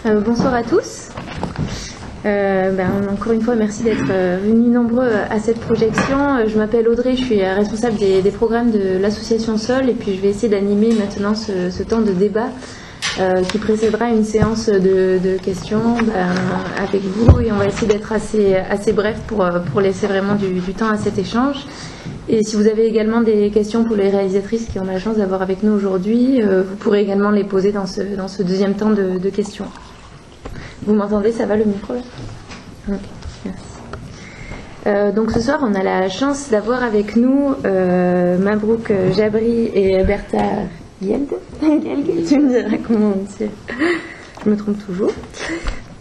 Bonsoir à tous. Encore une fois, merci d'être venus nombreux à cette projection. Je m'appelle Audrey, je suis responsable des programmes de l'association Sol, et puis je vais essayer d'animer maintenant ce temps de débat qui précédera une séance de questions avec vous, et on va essayer d'être assez bref pour laisser vraiment du temps à cet échange. Et si vous avez également des questions pour les réalisatrices qui ont la chance d'avoir avec nous aujourd'hui, vous pourrez également les poser dans ce deuxième temps de questions. Vous m'entendez, ça va le micro là? Ok, merci. Donc ce soir, on a la chance d'avoir avec nous Mabrouk Jabri et Bertha Yeld. Tu me diras comment on dit. Je me trompe toujours.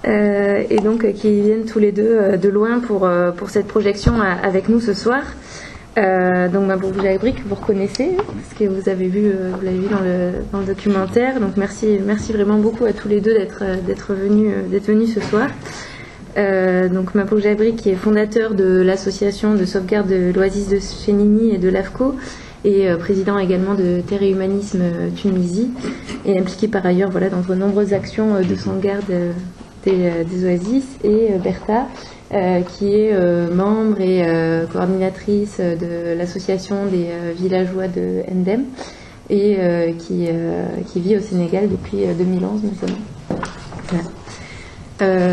Et donc qui viennent tous les deux de loin pour cette projection avec nous ce soir. Donc Mabrouk Jabri, que vous reconnaissez, parce que vous l'avez vu dans le documentaire. Donc merci vraiment beaucoup à tous les deux d'être venus ce soir. Donc Mabrouk Jabri, qui est fondateur de l'association de sauvegarde de l'oasis de Chénini et de l'AFCO, et président également de Terre et Humanisme Tunisie, et impliqué par ailleurs dans de nombreuses actions de sauvegarde des oasis. Et Bertha, qui est membre et coordinatrice de l'association des villageois de Ndem, et qui vit au Sénégal depuis 2011 maintenant. Voilà.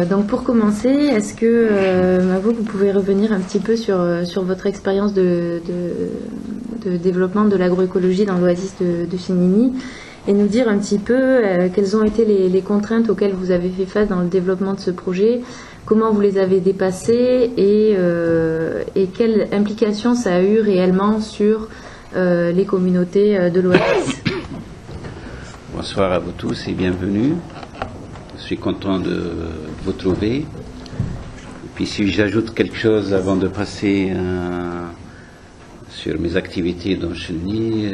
Donc pour commencer, est-ce que Mabrouk, vous pouvez revenir un petit peu sur votre expérience de développement de l'agroécologie dans l'oasis de Chénini, et nous dire un petit peu quelles ont été les contraintes auxquelles vous avez fait face dans le développement de ce projet, comment vous les avez dépassées, et quelle implication ça a eu réellement sur les communautés de l'oasis. Bonsoir à vous tous et bienvenue. Je suis content de vous trouver. Et puis si j'ajoute quelque chose avant de passer sur mes activités dans Chénini,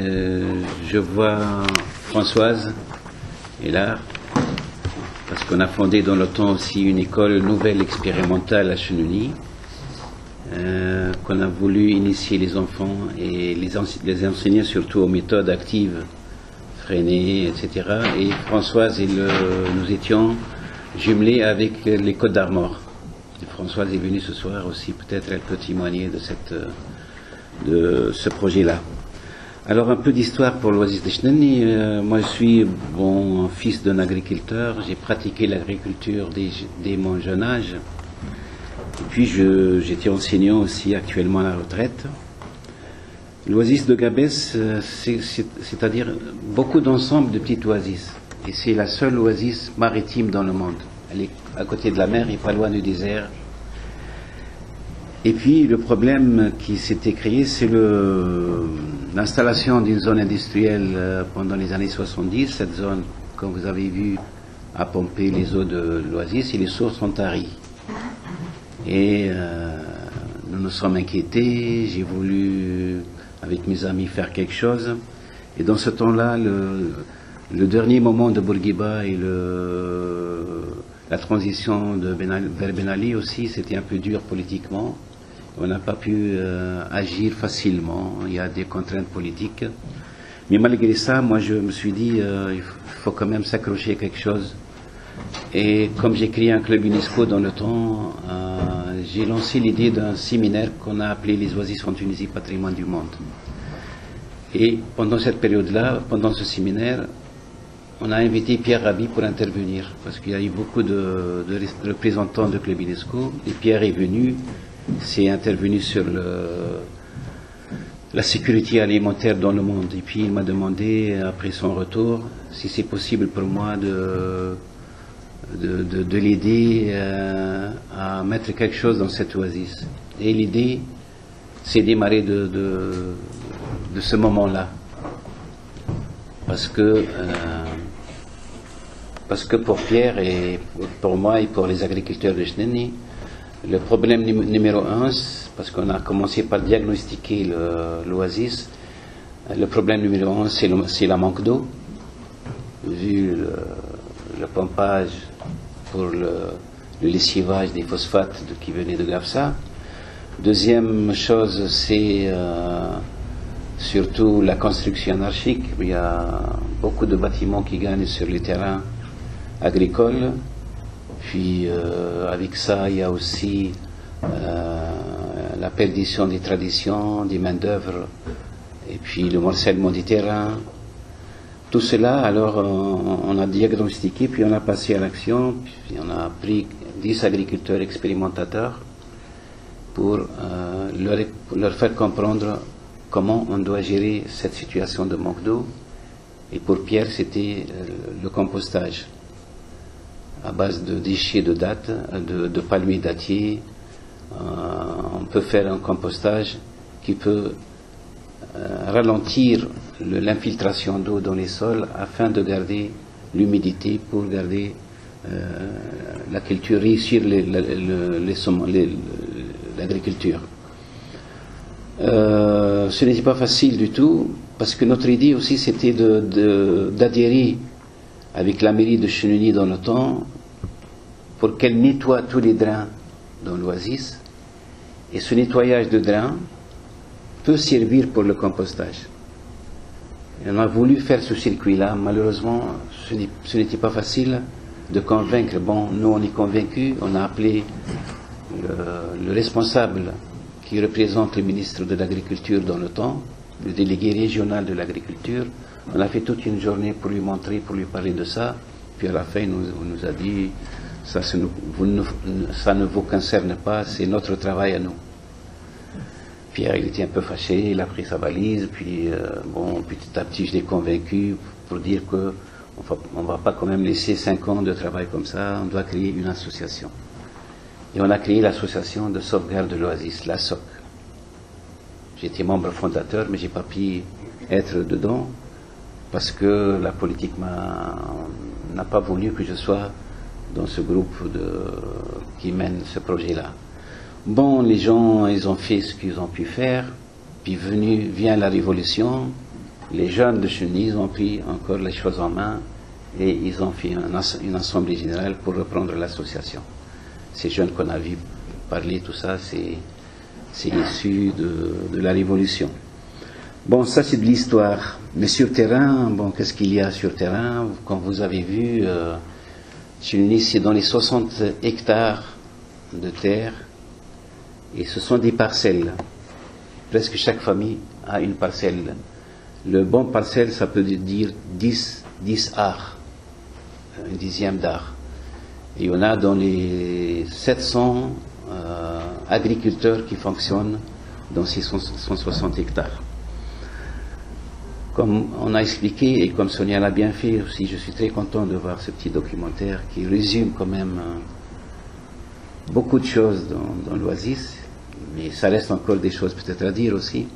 je vois Françoise est là, parce qu'on a fondé dans le temps aussi une école nouvelle expérimentale à Chénini, qu'on a voulu initier les enfants et les enseigner surtout aux méthodes actives, freiner, etc. Et Françoise et nous étions jumelés avec les Côtes d'Armor. Et Françoise est venue ce soir aussi, peut-être elle peut témoigner de ce projet-là. Alors un peu d'histoire pour l'oasis de Chénini. Moi je suis fils d'un agriculteur, j'ai pratiqué l'agriculture dès mon jeune âge. Et puis j'étais enseignant aussi, actuellement à la retraite. L'oasis de Gabès, c'est-à-dire beaucoup d'ensemble de petites oasis. Et c'est la seule oasis maritime dans le monde. Elle est à côté de la mer et pas loin du désert. Et puis le problème qui s'était créé, c'est l'installation d'une zone industrielle pendant les années 70. Cette zone, comme vous avez vu, a pompé les eaux de l'oasis et les sources sont taries. Et nous nous sommes inquiétés, j'ai voulu, avec mes amis, faire quelque chose. Et dans ce temps-là, le dernier moment de Bourguiba et la transition vers Ben Ali aussi, c'était un peu dur politiquement. On n'a pas pu agir facilement, il y a des contraintes politiques. Mais malgré ça, moi je me suis dit, il faut quand même s'accrocher à quelque chose. Et comme j'ai créé un club UNESCO dans le temps, j'ai lancé l'idée d'un séminaire qu'on a appelé les oasis en Tunisie, patrimoine du monde. Et pendant cette période-là, pendant ce séminaire, on a invité Pierre Rabhi pour intervenir, parce qu'il y a eu beaucoup de représentants de club UNESCO, et Pierre est venu. C'est intervenu sur la sécurité alimentaire dans le monde. Et puis il m'a demandé, après son retour, si c'est possible pour moi de l'aider à mettre quelque chose dans cette oasis. Et l'idée s'est démarrée de ce moment-là. Parce que pour Pierre et pour moi et pour les agriculteurs de Chénini, le problème numéro un, parce qu'on a commencé par diagnostiquer l'oasis, le problème numéro un, c'est la manque d'eau, vu le pompage pour le lessivage des phosphates qui venaient de Gafsa. Deuxième chose, c'est surtout la construction anarchique. Il y a beaucoup de bâtiments qui gagnent sur les terrains agricoles Puis avec ça, il y a aussi la perdition des traditions, des main-d'œuvre, et puis le morcellement des terrains. Tout cela, alors, on a diagnostiqué, puis on a passé à l'action, puis on a pris 10 agriculteurs expérimentateurs pour leur faire comprendre comment on doit gérer cette situation de manque d'eau. Et pour Pierre, c'était le compostage à base de déchets de dattes, de palmiers dattiers. On peut faire un compostage qui peut ralentir l'infiltration d'eau dans les sols afin de garder l'humidité pour garder la culture, réussir l'agriculture. Ce n'était pas facile du tout parce que notre idée aussi c'était d'adhérer avec la mairie de Cheneny dans le temps pour qu'elle nettoie tous les drains dans l'Oasis, et ce nettoyage de drains peut servir pour le compostage. Et on a voulu faire ce circuit-là. Malheureusement, ce n'était pas facile de convaincre. Bon, nous on est convaincus, on a appelé le responsable qui représente le ministre de l'Agriculture dans le temps, le délégué régional de l'agriculture. On a fait toute une journée pour lui montrer, pour lui parler de ça. Puis à la fin, il nous a dit ça ne vous concerne pas, c'est notre travail à nous. Pierre, il était un peu fâché, il a pris sa valise, puis bon, petit à petit, je l'ai convaincu pour dire que on va pas quand même laisser 5 ans de travail comme ça, on doit créer une association. Et on a créé l'association de sauvegarde de l'Oasis, la SOC. J'étais membre fondateur, mais j'ai pas pu être dedans parce que la politique n'a pas voulu que je sois dans ce groupe qui mène ce projet-là. Bon, les gens, ils ont fait ce qu'ils ont pu faire, puis vient la révolution, les jeunes de Cheneny, ils ont pris encore les choses en main, et ils ont fait une assemblée générale pour reprendre l'association. Ces jeunes qu'on a vu parler, tout ça, c'est issu de la révolution. Bon, ça c'est de l'histoire. Mais sur terrain, bon, qu'est-ce qu'il y a sur terrain? Comme vous avez vu, Cheneny, c'est dans les 60 hectares de terre, et ce sont des parcelles. Presque chaque famille a une parcelle. Le bon parcelle, ça peut dire 10 arts, un dixième d'art. Et on a dans les 700 agriculteurs qui fonctionnent dans ces 160 hectares. Comme on a expliqué, et comme Sonia l'a bien fait aussi, je suis très content de voir ce petit documentaire qui résume quand même beaucoup de choses dans l'Oasis, mais ça reste encore des choses peut-être à dire aussi.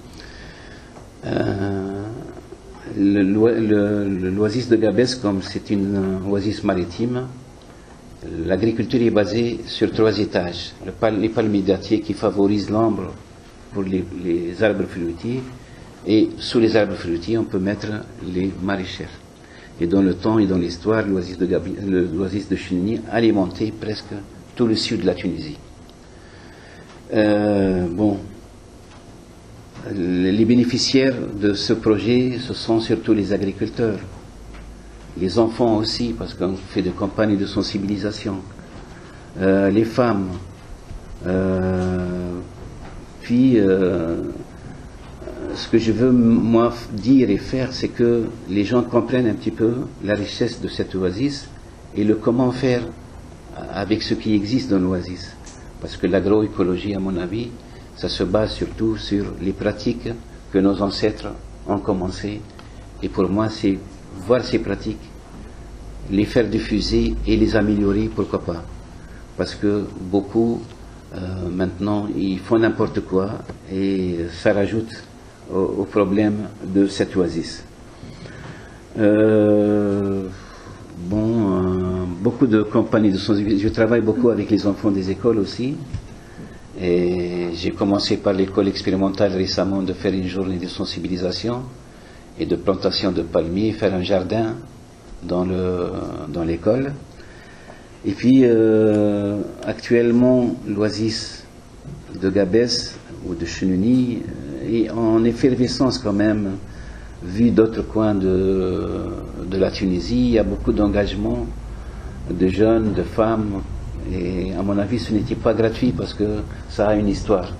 L'Oasis de Gabès, comme c'est une oasis maritime, l'agriculture est basée sur 3 étages. Les palmiers dattiers qui favorisent l'ombre pour les arbres fruitiers, et sous les arbres fruitiers, on peut mettre les maraîchères. Et dans le temps et dans l'histoire, l'oasis de Cheneny alimentait presque tout le sud de la Tunisie. Bon, les bénéficiaires de ce projet, ce sont surtout les agriculteurs, les enfants aussi, parce qu'on fait des campagnes de sensibilisation, les femmes, puis ce que je veux moi dire et faire, c'est que les gens comprennent un petit peu la richesse de cette oasis et le comment faire avec ce qui existe dans l'oasis. Parce que l'agroécologie, à mon avis, ça se base surtout sur les pratiques que nos ancêtres ont commencé. Et pour moi, c'est voir ces pratiques, les faire diffuser et les améliorer, pourquoi pas. Parce que beaucoup, maintenant, ils font n'importe quoi et ça rajoute au problème de cette oasis. Beaucoup de campagnes de sensibilisation. Je travaille beaucoup avec les enfants des écoles aussi. Et j'ai commencé par l'école expérimentale récemment de faire une journée de sensibilisation et de plantation de palmiers, faire un jardin dans l'école. Et puis actuellement, l'oasis de Gabès ou de Cheneny est en effervescence quand même, vu d'autres coins de la Tunisie. Il y a beaucoup d'engagement de jeunes, de femmes Et à mon avis, ce n'était pas gratuit parce que ça a une histoire.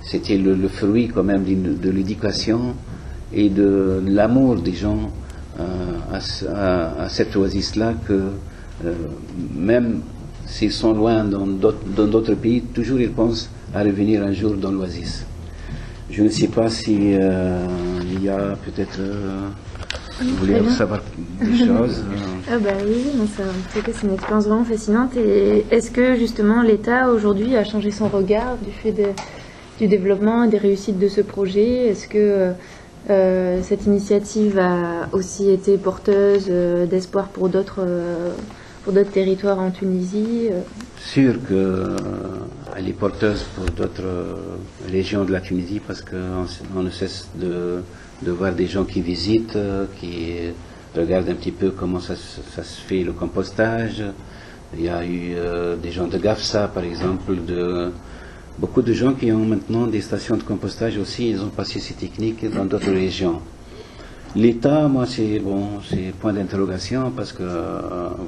C'était le fruit quand même de l'éducation et de l'amour des gens à cette oasis-là que même s'ils sont loin dans d'autres pays, toujours ils pensent à revenir un jour dans l'oasis. Je ne sais pas si il y a peut-être... vous voulez savoir des choses Ah bah oui, c'est une expérience vraiment fascinante. Et est-ce que justement l'État aujourd'hui a changé son regard du fait du développement et des réussites de ce projet? Est-ce que cette initiative a aussi été porteuse d'espoir pour d'autres territoires en Tunisie? Sûr qu'elle est porteuse pour d'autres régions de la Tunisie parce qu'on ne cesse de voir des gens qui visitent, qui regardent un petit peu comment ça se fait le compostage. Il y a eu des gens de Gafsa, par exemple, beaucoup de gens qui ont maintenant des stations de compostage aussi, ils ont passé ces techniques dans d'autres régions. L'État, moi, c'est point d'interrogation parce que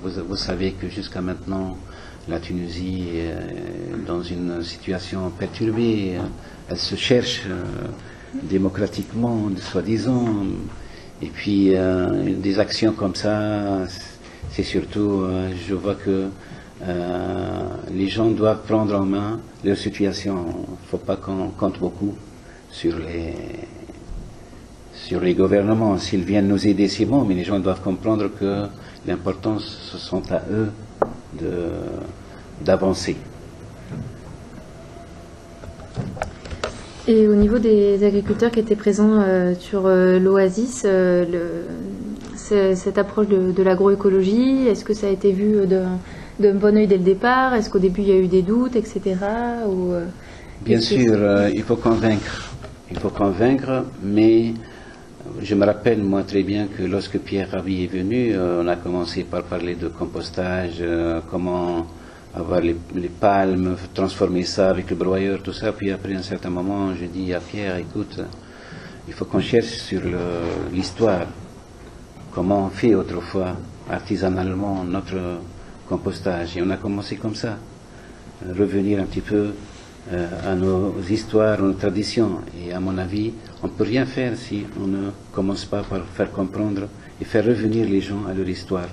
vous savez que jusqu'à maintenant, la Tunisie est dans une situation perturbée. Elle se cherche démocratiquement, soi-disant. Et puis, des actions comme ça, c'est surtout, je vois que les gens doivent prendre en main leur situation. Il ne faut pas qu'on compte beaucoup sur les gouvernements. S'ils viennent nous aider, c'est bon, mais les gens doivent comprendre que l'important, ce sont à eux d'avancer. Et au niveau des agriculteurs qui étaient présents sur l'Oasis, cette approche de l'agroécologie, est-ce que ça a été vu d'un bon œil dès le départ? Est-ce qu'au début il y a eu des doutes, etc. Bien sûr, il faut convaincre. Il faut convaincre, mais je me rappelle moi très bien que lorsque Pierre Rabhi est venu, on a commencé par parler de compostage, comment avoir les palmes, transformer ça avec le broyeur, tout ça. Puis après un certain moment, je dis à Pierre, écoute, il faut qu'on cherche sur l'histoire, comment on fait autrefois artisanalement notre compostage. Et on a commencé comme ça, revenir un petit peu à nos histoires, à nos traditions. Et à mon avis, on ne peut rien faire si on ne commence pas par faire comprendre et faire revenir les gens à leur histoire.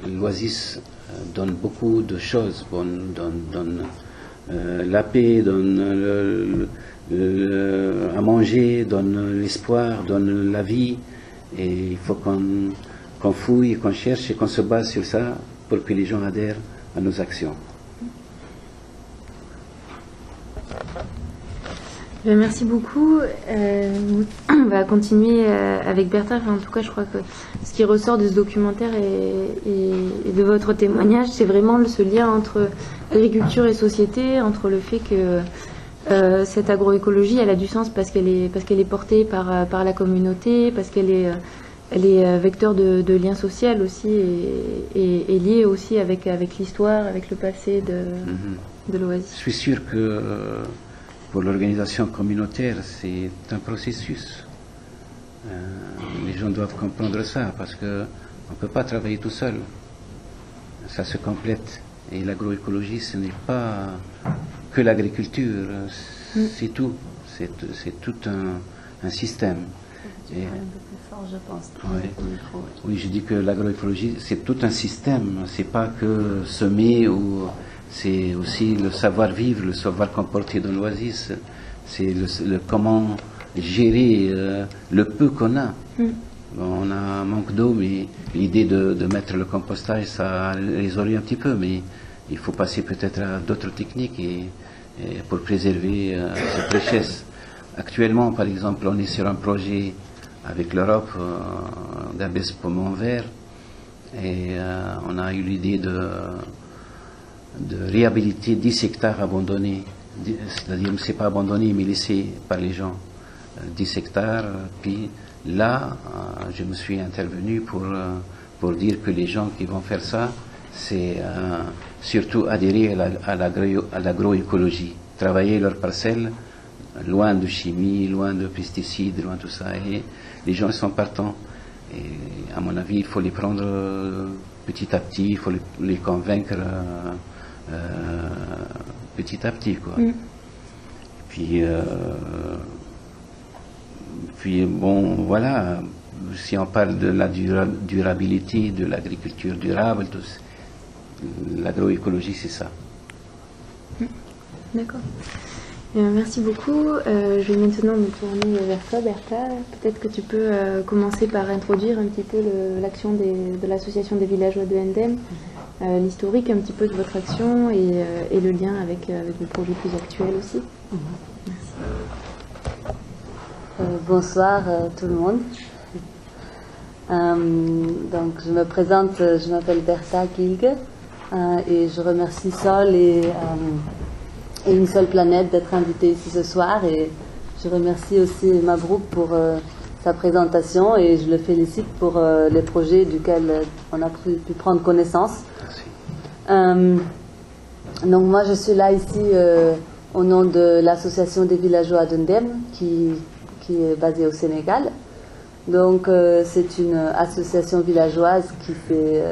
L'Oasis donne beaucoup de choses, donne la paix, donne à manger, donne l'espoir, donne la vie. Et il faut qu'on fouille, qu'on cherche et qu'on se base sur ça pour que les gens adhèrent à nos actions. Merci beaucoup. On va continuer avec Bertha. En tout cas, je crois que ce qui ressort de ce documentaire et de votre témoignage, c'est vraiment ce lien entre agriculture et société, entre le fait que cette agroécologie, elle a du sens parce qu'elle est portée par la communauté, parce qu'elle est vecteur de lien social aussi et liée aussi avec l'histoire, avec le passé de l'Oasis. Je suis sûr que pour l'organisation communautaire, c'est un processus. Les gens doivent comprendre ça parce qu'on ne peut pas travailler tout seul. Ça se complète. Et l'agroécologie, ce n'est pas que l'agriculture, c'est tout. C'est tout un système. Et, un peu plus fort, je pense. Oui, je dis que l'agroécologie, c'est tout un système. C'est pas que semer ou... C'est aussi le savoir-vivre, le savoir-comporter dans l'Oasis. C'est le comment gérer le peu qu'on a. On a un manque d'eau, mais l'idée de mettre le compostage, ça résout un petit peu, mais il faut passer peut-être à d'autres techniques et pour préserver cette richesse. Actuellement, par exemple, on est sur un projet avec l'Europe, d'Abbesse Poumon Vert, et on a eu l'idée de réhabiliter 10 hectares abandonnés, c'est-à-dire c'est pas abandonné mais laissé par les gens, 10 hectares, puis là je me suis intervenu pour dire que les gens qui vont faire ça, c'est surtout adhérer à l'agroécologie, travailler leurs parcelles, loin de chimie, loin de pesticides, loin de tout ça, et les gens sont partants, et à mon avis il faut les prendre petit à petit, il faut les convaincre petit à petit, quoi. Puis bon, voilà, si on parle de la durabilité, de l'agriculture durable, l'agroécologie, c'est ça. D'accord. Merci beaucoup. Je vais maintenant me tourner vers toi, Bertha. Peut-être que tu peux commencer par introduire un petit peu l'action de l'association des villageois de Ndem, l'historique un petit peu de votre action et le lien avec le projet plus actuel aussi. Merci. Bonsoir tout le monde. Donc je me présente, je m'appelle Bertha Gilge et je remercie Sol et Une Seule Planète d'être invité ici ce soir, et je remercie aussi Mabrouk pour sa présentation et je le félicite pour les projets duquel on a pu prendre connaissance. Donc moi je suis là ici au nom de l'association des villageois d'Ndem qui est basée au Sénégal. Donc c'est une association villageoise qui fait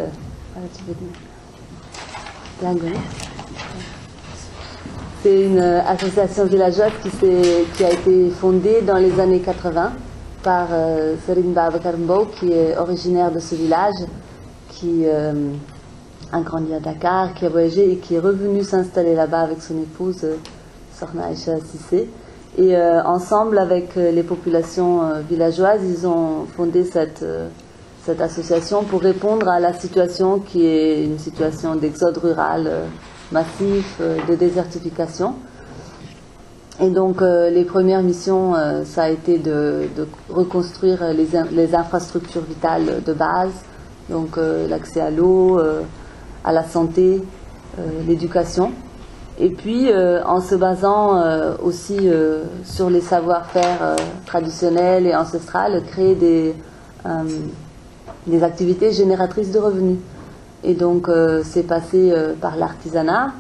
c'est une association villageoise qui a été fondée dans les années 80 par Serigne Babacar Mbow, qui est originaire de ce village, qui a grandi à Dakar, qui a voyagé et qui est revenu s'installer là-bas avec son épouse Sorna Aïcha Sissé. Et ensemble avec les populations villageoises, ils ont fondé cette association pour répondre à la situation qui est une situation d'exode rural massif, de désertification. Et donc les premières missions, ça a été de reconstruire les infrastructures vitales de base, donc l'accès à l'eau, à la santé, l'éducation. Et puis, en se basant aussi sur les savoir-faire traditionnels et ancestrales, créer des activités génératrices de revenus. Et donc, c'est passé par l'artisanat,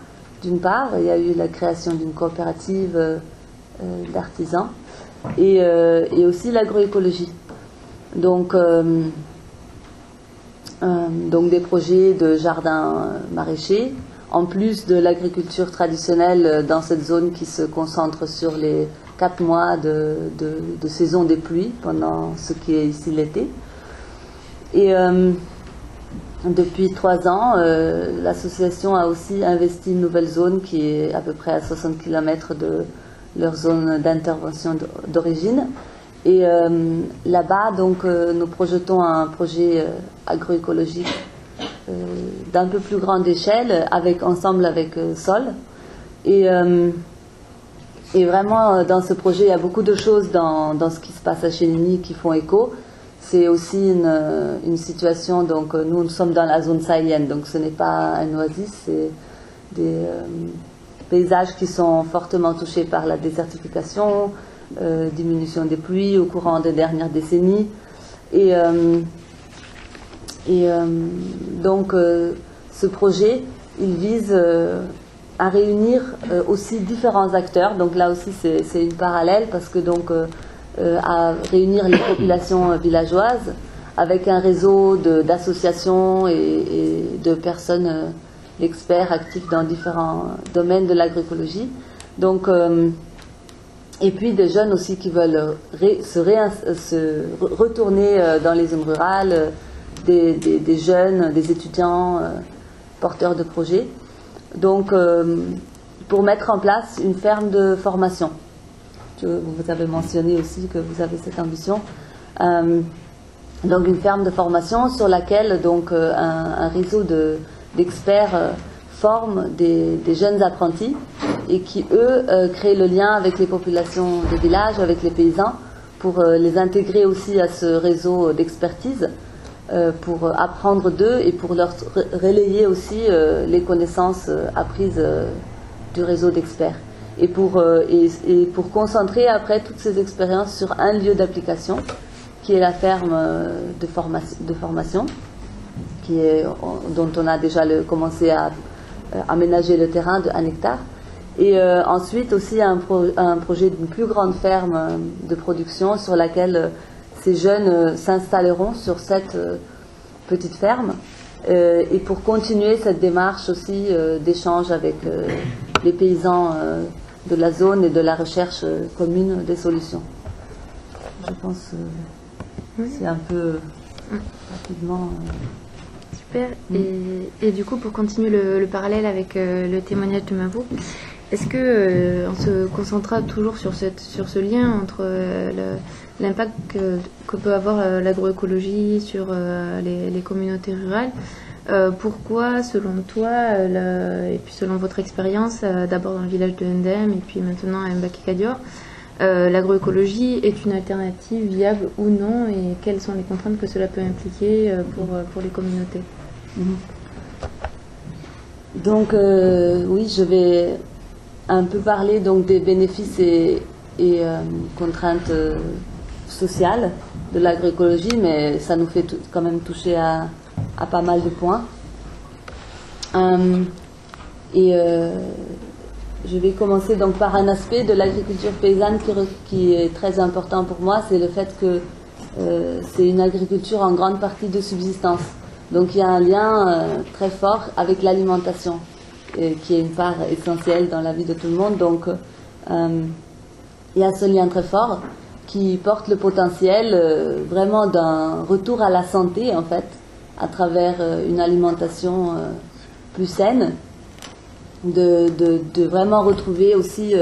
d'une part. Il y a eu la création d'une coopérative d'artisans et aussi l'agroécologie. Donc des projets de jardins maraîchers, en plus de l'agriculture traditionnelle dans cette zone qui se concentre sur les 4 mois de saison des pluies, pendant ce qui est ici l'été. Et depuis 3 ans, l'association a aussi investi une nouvelle zone qui est à peu près à 60 km de leur zone d'intervention d'origine. Et là-bas, donc, nous projetons un projet agroécologique d'un peu plus grande échelle, ensemble avec Sol. Et vraiment, dans ce projet, il y a beaucoup de choses dans ce qui se passe à Chénini qui font écho. C'est aussi une situation, donc nous sommes dans la zone sahélienne, donc ce n'est pas un oasis, c'est des paysages qui sont fortement touchés par la désertification, diminution des pluies au courant des dernières décennies. Donc ce projet, il vise à réunir aussi différents acteurs. Donc là aussi c'est une parallèle, parce que donc à réunir les populations villageoises avec un réseau d'associations et de personnes experts actifs dans différents domaines de l'agroécologie. Donc et puis des jeunes aussi qui veulent retourner dans les zones rurales, des jeunes, des étudiants porteurs de projets. Donc pour mettre en place une ferme de formation. Vous avez mentionné aussi que vous avez cette ambition. Donc une ferme de formation sur laquelle donc un réseau d'experts forment des jeunes apprentis et qui, eux, créent le lien avec les populations de village, avec les paysans, pour les intégrer aussi à ce réseau d'expertise, pour apprendre d'eux et pour leur relayer aussi les connaissances apprises du réseau d'experts. Et pour concentrer après toutes ces expériences sur un lieu d'application, qui est la ferme de formation, dont on a déjà commencé à aménager le terrain de 1 hectare. Et ensuite aussi un projet d'une plus grande ferme de production sur laquelle ces jeunes s'installeront sur cette petite ferme et pour continuer cette démarche aussi d'échange avec les paysans de la zone et de la recherche commune des solutions. Je pense c'est un peu rapidement. Super. Et du coup, pour continuer le parallèle avec le témoignage de Mabrouk, est-ce que on se concentrera toujours sur ce lien entre l'impact que peut avoir l'agroécologie sur les communautés rurales? Pourquoi, selon toi, et puis selon votre expérience, d'abord dans le village de Ndem et puis maintenant à Mbaki-Kadior, l'agroécologie est une alternative viable ou non, et quelles sont les contraintes que cela peut impliquer pour les communautés? Donc oui, je vais un peu parler donc des bénéfices et contraintes sociales de l'agroécologie, mais ça nous fait quand même toucher à pas mal de points. Je vais commencer donc par un aspect de l'agriculture paysanne qui est très important pour moi, c'est le fait que c'est une agriculture en grande partie de subsistance. Donc il y a un lien très fort avec l'alimentation, qui est une part essentielle dans la vie de tout le monde. Donc il y a ce lien très fort qui porte le potentiel vraiment d'un retour à la santé, en fait, à travers une alimentation plus saine, de vraiment retrouver aussi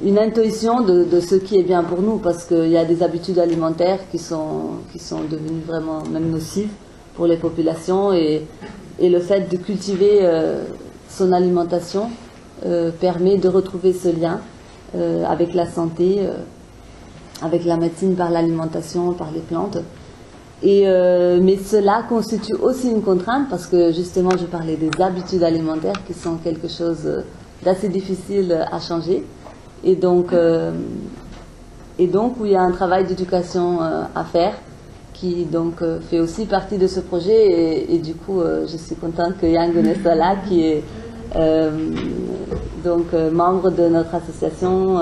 une intuition de ce qui est bien pour nous, parce qu'il y a des habitudes alimentaires qui sont devenues vraiment même nocives pour les populations, et le fait de cultiver son alimentation permet de retrouver ce lien avec la santé, avec la médecine par l'alimentation, par les plantes. Mais cela constitue aussi une contrainte, parce que justement je parlais des habitudes alimentaires qui sont quelque chose d'assez difficile à changer, et donc où il y a un travail d'éducation à faire, qui donc fait aussi partie de ce projet, et du coup je suis contente que Yangone soit là, qui est membre de notre association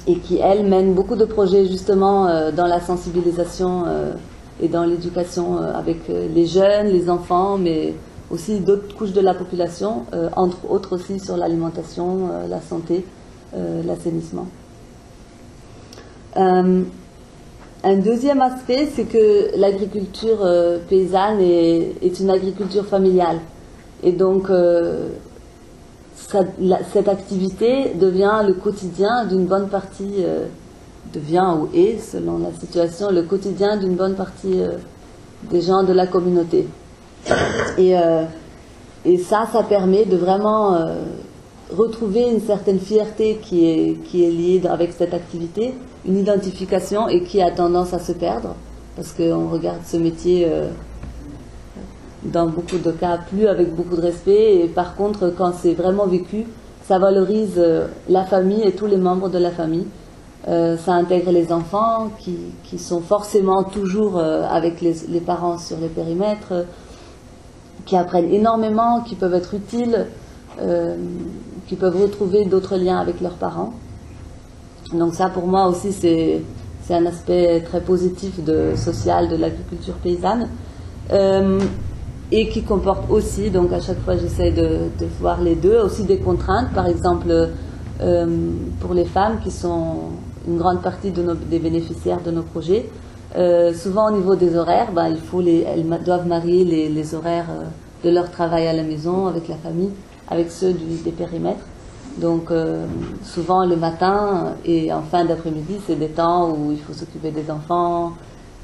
et qui, elle, mène beaucoup de projets justement dans la sensibilisation et dans l'éducation avec les jeunes, les enfants, mais aussi d'autres couches de la population, entre autres aussi sur l'alimentation, la santé, l'assainissement. Un deuxième aspect, c'est que l'agriculture paysanne est une agriculture familiale. Et donc, cette activité devient le quotidien d'une bonne partie, devient ou est, selon la situation, le quotidien d'une bonne partie des gens de la communauté. Et ça permet de vraiment retrouver une certaine fierté qui est liée avec cette activité, une identification, et qui a tendance à se perdre, parce qu'on regarde ce métier dans beaucoup de cas plus avec beaucoup de respect, et par contre quand c'est vraiment vécu, ça valorise la famille et tous les membres de la famille. Ça intègre les enfants qui sont forcément toujours avec les parents sur les périmètres, qui apprennent énormément, qui peuvent être utiles, qui peuvent retrouver d'autres liens avec leurs parents. Donc ça, pour moi aussi, c'est un aspect très positif social de l'agriculture paysanne, et qui comporte aussi, donc à chaque fois j'essaie de voir les deux, aussi des contraintes, par exemple pour les femmes qui sont une grande partie des bénéficiaires de nos projets. Souvent au niveau des horaires, elles doivent marier les horaires de leur travail à la maison avec la famille, avec ceux des périmètres. Donc souvent le matin et en fin d'après-midi, c'est des temps où il faut s'occuper des enfants,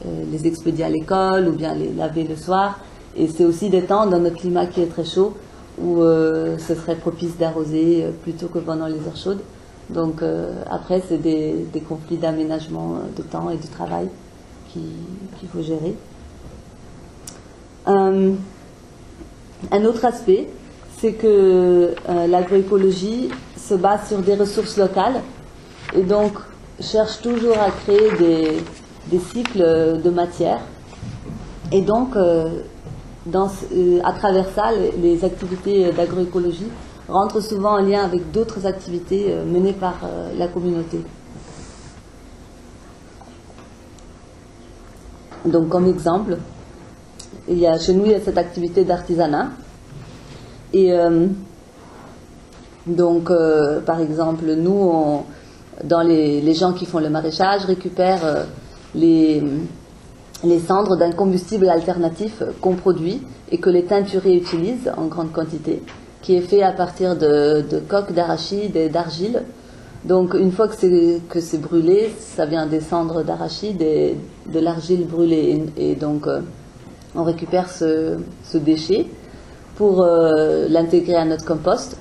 les expédier à l'école ou bien les laver le soir. Et c'est aussi des temps dans notre climat qui est très chaud où ce serait propice d'arroser plutôt que pendant les heures chaudes. Donc après, c'est des conflits d'aménagement de temps et de travail qu'il faut gérer. Un autre aspect, c'est que l'agroécologie se base sur des ressources locales et donc cherche toujours à créer des cycles de matière. Et donc, à travers ça, les activités d'agroécologie rentrent souvent en lien avec d'autres activités menées par la communauté. Donc, comme exemple, chez nous, il y a cette activité d'artisanat. Et donc, par exemple, nous, dans les gens qui font le maraîchage, récupèrent les cendres d'un combustible alternatif qu'on produit et que les teinturiers utilisent en grande quantité, qui est fait à partir de coques d'arachide et d'argile. Donc une fois que c'est brûlé, ça vient des cendres d'arachide et de l'argile brûlée. Et donc on récupère ce déchet pour l'intégrer à notre compost.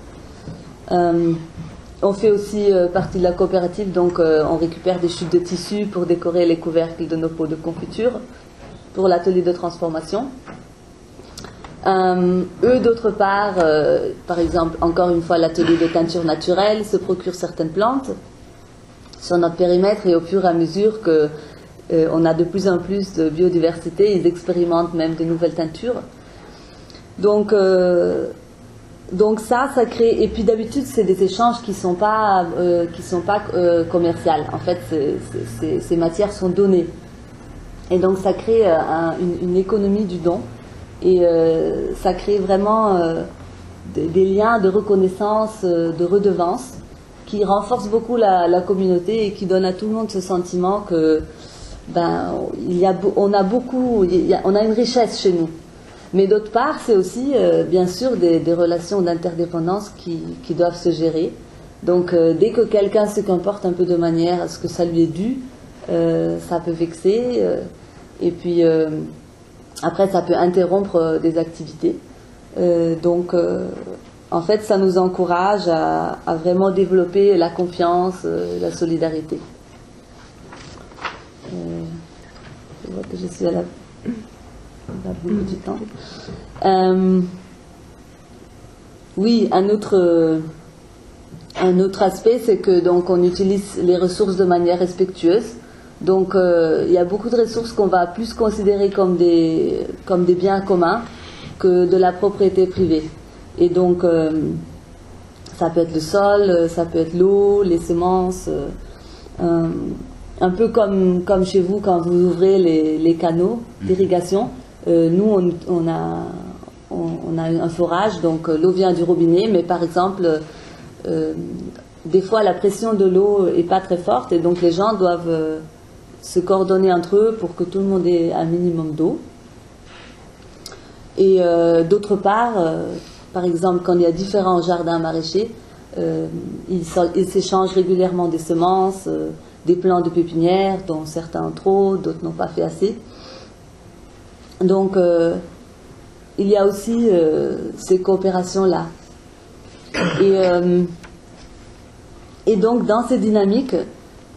On fait aussi partie de la coopérative, donc on récupère des chutes de tissu pour décorer les couvercles de nos pots de confiture pour l'atelier de transformation. Eux, d'autre part, par exemple, encore une fois, l'atelier de teinture naturelle se procure certaines plantes sur notre périmètre, et au fur et à mesure que on a de plus en plus de biodiversité, ils expérimentent même de nouvelles teintures. Donc ça crée. Et puis d'habitude, c'est des échanges qui sont pas commerciales. En fait, ces matières sont données, et donc ça crée une économie du don. Et ça crée vraiment des liens de reconnaissance, de redevance, qui renforcent beaucoup la communauté et qui donnent à tout le monde ce sentiment que on a une richesse chez nous. Mais d'autre part, c'est aussi bien sûr des relations d'interdépendance qui doivent se gérer. Donc dès que quelqu'un se comporte un peu de manière à ce que ça lui est dû, ça peut vexer. Et puis après, ça peut interrompre des activités. Donc, en fait, ça nous encourage à vraiment développer la confiance, la solidarité. Je vois que je suis à la bout du temps. Oui, un autre aspect, c'est que donc on utilise les ressources de manière respectueuse. Donc il y a beaucoup de ressources qu'on va plus considérer comme des biens communs que de la propriété privée. Et donc ça peut être le sol, ça peut être l'eau, les semences, un peu comme chez vous quand vous ouvrez les canaux d'irrigation. Nous on a un forage, donc l'eau vient du robinet, mais par exemple des fois la pression de l'eau est pas très forte, et donc les gens doivent se coordonner entre eux pour que tout le monde ait un minimum d'eau. Et d'autre part, par exemple, quand il y a différents jardins maraîchers, ils s'échangent régulièrement des semences, des plants de pépinière, dont certains ont trop, d'autres n'ont pas fait assez. Donc, il y a aussi ces coopérations-là. Et donc, dans ces dynamiques,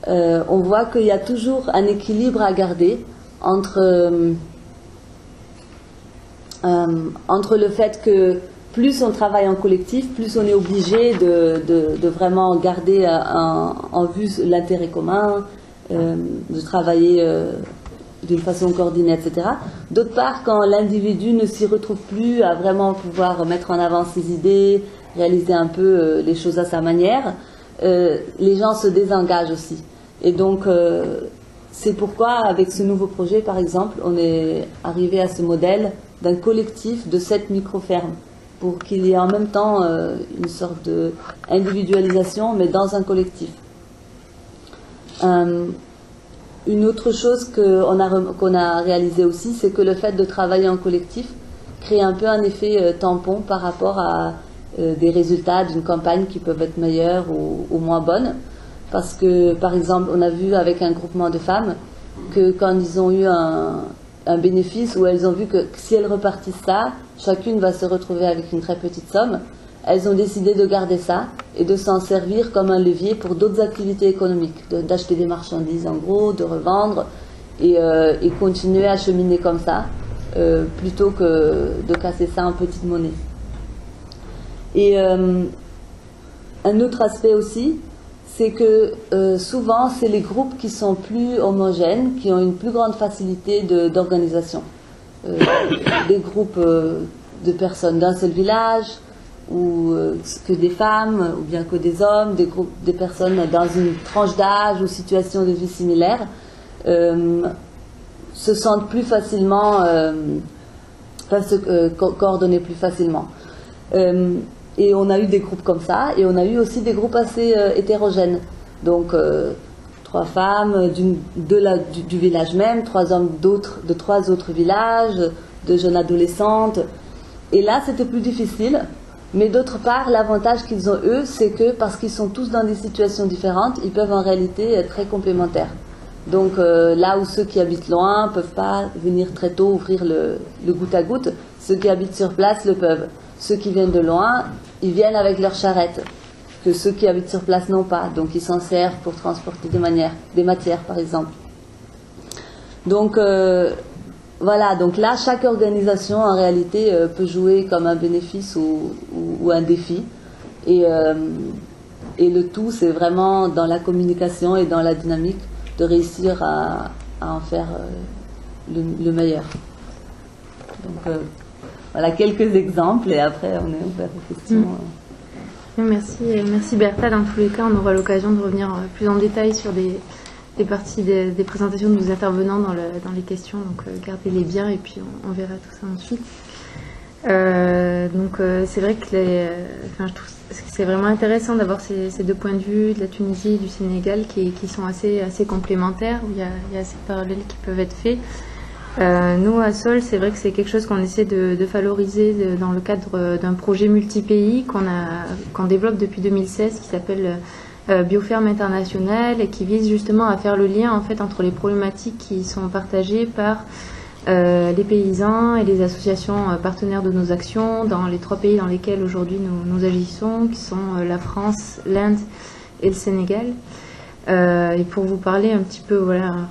on voit qu'il y a toujours un équilibre à garder entre le fait que plus on travaille en collectif, plus on est obligé de vraiment garder en vue l'intérêt commun, de travailler d'une façon coordonnée, etc. D'autre part, quand l'individu ne s'y retrouve plus à vraiment pouvoir mettre en avant ses idées, réaliser un peu les choses à sa manière, les gens se désengagent aussi. Et donc, c'est pourquoi, avec ce nouveau projet, par exemple, on est arrivé à ce modèle d'un collectif de 7 micro-fermes, pour qu'il y ait en même temps une sorte d'individualisation, mais dans un collectif. Une autre chose qu'on a réalisé aussi, c'est que le fait de travailler en collectif crée un peu un effet tampon par rapport à des résultats d'une campagne qui peuvent être meilleurs ou moins bonnes. Parce que, par exemple, on a vu avec un groupement de femmes que quand ils ont eu un bénéfice, où elles ont vu que si elles repartissent ça, chacune va se retrouver avec une très petite somme, elles ont décidé de garder ça et de s'en servir comme un levier pour d'autres activités économiques, d'acheter des marchandises en gros, de revendre et continuer à cheminer comme ça, plutôt que de casser ça en petite monnaie. Et un autre aspect aussi, c'est que souvent, c'est les groupes qui sont plus homogènes, qui ont une plus grande facilité d'organisation. Des groupes de personnes d'un seul village, ou que des femmes, ou bien que des hommes, des personnes dans une tranche d'âge ou situation de vie similaire, se sentent plus facilement peuvent se coordonner plus facilement. Et on a eu des groupes comme ça, et on a eu aussi des groupes assez hétérogènes. Donc 3 femmes du village même, 3 hommes de 3 autres villages, 2 jeunes adolescentes. Et là, c'était plus difficile. Mais d'autre part, l'avantage qu'ils ont eux, c'est que parce qu'ils sont tous dans des situations différentes, ils peuvent en réalité être très complémentaires. Donc là où ceux qui habitent loin ne peuvent pas venir très tôt ouvrir le goutte à goutte, ceux qui habitent sur place le peuvent. Ceux qui viennent de loin, ils viennent avec leur charrette, que ceux qui habitent sur place n'ont pas. Donc ils s'en servent pour transporter des matières par exemple. Donc voilà, donc là chaque organisation en réalité peut jouer comme un bénéfice ou un défi. Et le tout c'est vraiment dans la communication et dans la dynamique de réussir à en faire le meilleur. Donc voilà quelques exemples et après on est ouvert aux questions. Merci Bertha. Dans tous les cas, on aura l'occasion de revenir plus en détail sur des parties des présentations de nos intervenants dans les questions, donc gardez-les bien et puis on verra tout ça ensuite. C'est vrai que je trouve que c'est vraiment intéressant d'avoir ces 2 points de vue de la Tunisie et du Sénégal qui sont assez complémentaires, où il y a assez de parallèles qui peuvent être faits. Nous, à Sol, c'est vrai que c'est quelque chose qu'on essaie de valoriser dans le cadre d'un projet multi-pays qu'on développe depuis 2016 qui s'appelle Bioferme Internationale et qui vise justement à faire le lien en fait entre les problématiques qui sont partagées par les paysans et les associations partenaires de nos actions dans les 3 pays dans lesquels aujourd'hui nous agissons, qui sont la France, l'Inde et le Sénégal. Et pour vous parler un petit peu,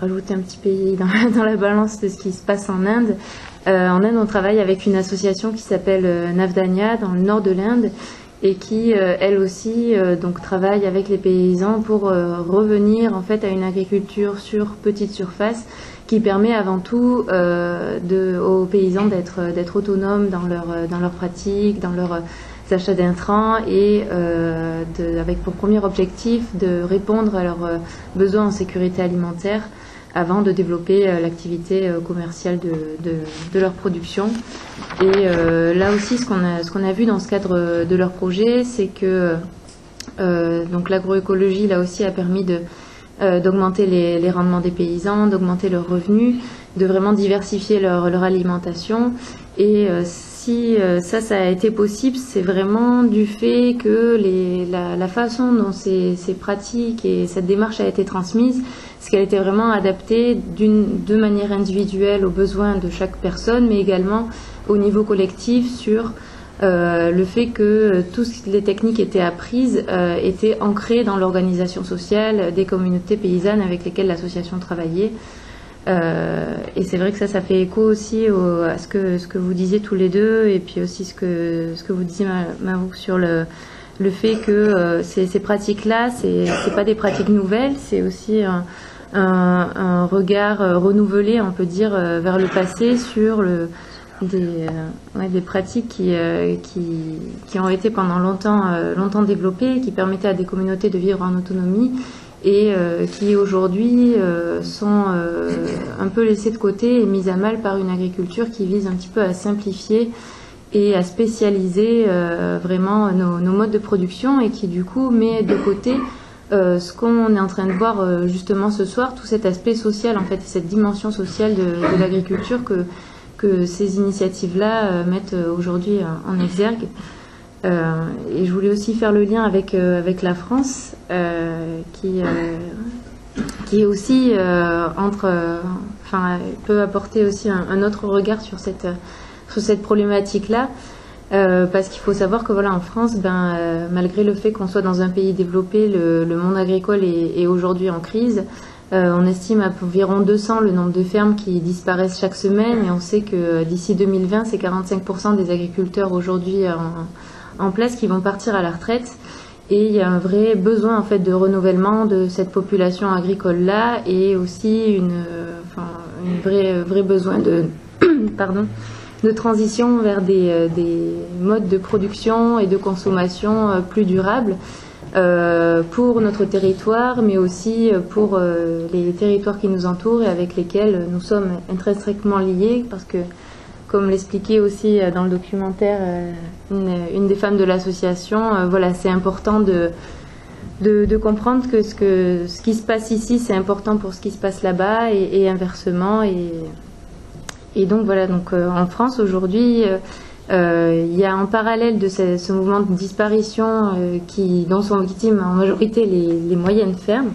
rajouter un petit pays dans la balance de ce qui se passe en Inde. En Inde, on travaille avec une association qui s'appelle Navdanya dans le nord de l'Inde et qui, elle aussi, donc travaille avec les paysans pour revenir en fait à une agriculture sur petite surface qui permet avant tout aux paysans d'être autonomes dans leurs pratiques, dans leurs achats d'intrants et avec pour premier objectif de répondre à leurs besoins en sécurité alimentaire avant de développer l'activité commerciale de leur production. Et là aussi, ce qu'on a vu dans ce cadre de leur projet, c'est que donc l'agroécologie, là aussi, a permis d'augmenter les rendements des paysans, d'augmenter leurs revenus, de vraiment diversifier leur alimentation. Et si ça a été possible, c'est vraiment du fait que la façon dont ces pratiques et cette démarche a été transmise, c'est qu'elle était vraiment adaptée de manière individuelle aux besoins de chaque personne, mais également au niveau collectif sur le fait que toutes les techniques étaient apprises, étaient ancrées dans l'organisation sociale des communautés paysannes avec lesquelles l'association travaillait. Et c'est vrai que ça fait écho aussi à ce que vous disiez tous les deux, et puis aussi ce que vous disiez Mabrouk sur le fait que ces pratiques-là, c'est pas des pratiques nouvelles, c'est aussi un regard renouvelé, on peut dire, vers le passé sur des pratiques qui ont été pendant longtemps développées, qui permettaient à des communautés de vivre en autonomie et qui aujourd'hui sont un peu laissées de côté et mises à mal par une agriculture qui vise un petit peu à simplifier et à spécialiser vraiment nos modes de production et qui du coup met de côté ce qu'on est en train de voir justement ce soir, tout cet aspect social en fait, cette dimension sociale de l'agriculture que ces initiatives-là mettent aujourd'hui en exergue. Et je voulais aussi faire le lien avec la France, qui est aussi peut apporter aussi un autre regard sur cette problématique-là, parce qu'il faut savoir que voilà, en France, malgré le fait qu'on soit dans un pays développé, le monde agricole est aujourd'hui en crise. On estime à environ 200 le nombre de fermes qui disparaissent chaque semaine, et on sait que d'ici 2020, c'est 45% des agriculteurs aujourd'hui en place qui vont partir à la retraite. Et il y a un vrai besoin en fait de renouvellement de cette population agricole là, et aussi un vrai besoin de transition vers des modes de production et de consommation plus durables pour notre territoire, mais aussi pour les territoires qui nous entourent et avec lesquels nous sommes intrinsèquement liés, parce que comme l'expliquait aussi dans le documentaire une des femmes de l'association, voilà, c'est important de comprendre que ce qui se passe ici, c'est important pour ce qui se passe là-bas et inversement. Et donc voilà, donc, en France aujourd'hui, il y a en parallèle de ce mouvement de disparition dont sont victimes en majorité les moyennes fermes.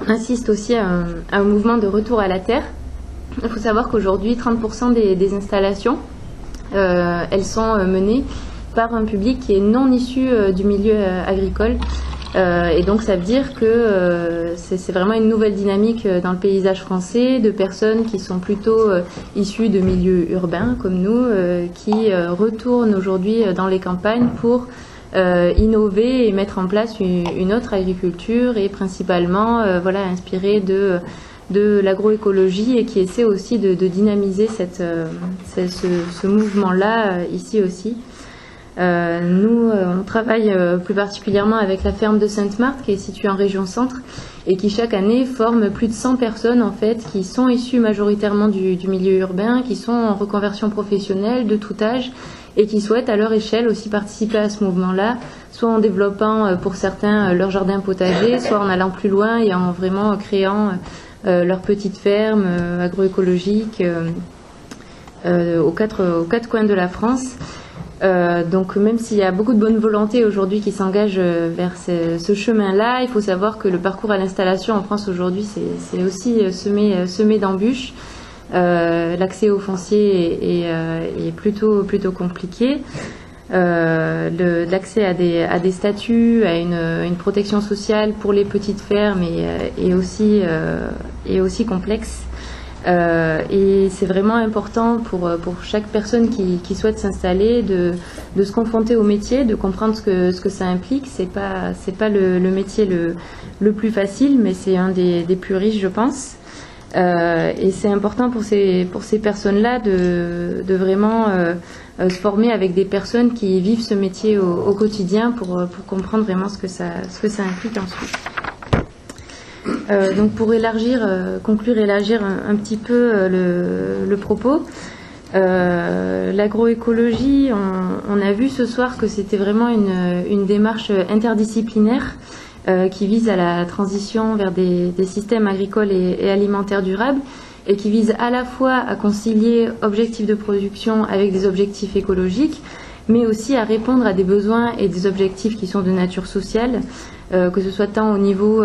On insiste aussi à un mouvement de retour à la terre. Il faut savoir qu'aujourd'hui, 30% des installations, elles sont menées par un public qui est non issu du milieu agricole. Et donc ça veut dire que c'est vraiment une nouvelle dynamique dans le paysage français, de personnes qui sont plutôt issues de milieux urbains comme nous, qui retournent aujourd'hui dans les campagnes pour innover et mettre en place une autre agriculture et principalement voilà, inspirée de l'agroécologie et qui essaie aussi de dynamiser ce mouvement-là ici aussi. Nous, on travaille plus particulièrement avec la ferme de Sainte-Marthe qui est située en région centre et qui chaque année forme plus de 100 personnes en fait qui sont issues majoritairement du milieu urbain, qui sont en reconversion professionnelle de tout âge et qui souhaitent à leur échelle aussi participer à ce mouvement-là, soit en développant pour certains leur jardin potager, soit en allant plus loin et en vraiment créant leur petite ferme agroécologique aux quatre coins de la France. Donc même s'il y a beaucoup de bonne volonté aujourd'hui qui s'engage vers ce chemin-là, il faut savoir que le parcours à l'installation en France aujourd'hui c'est aussi semé d'embûches. L'accès au foncier est plutôt compliqué. L'accès à des statuts, à une protection sociale pour les petites fermes est aussi complexe. Et c'est vraiment important pour chaque personne qui souhaite s'installer de se confronter au métier, de comprendre ce que ça implique. C'est pas le métier le plus facile, mais c'est un des plus riches, je pense. Et c'est important pour ces personnes-là de vraiment se former avec des personnes qui vivent ce métier au quotidien pour comprendre vraiment ce que ça implique ensuite. Donc pour conclure, élargir un petit peu le propos, l'agroécologie, on a vu ce soir que c'était vraiment une démarche interdisciplinaire qui vise à la transition vers des systèmes agricoles et alimentaires durables et qui vise à la fois à concilier objectifs de production avec des objectifs écologiques, mais aussi à répondre à des besoins et des objectifs qui sont de nature sociale, que ce soit tant au niveau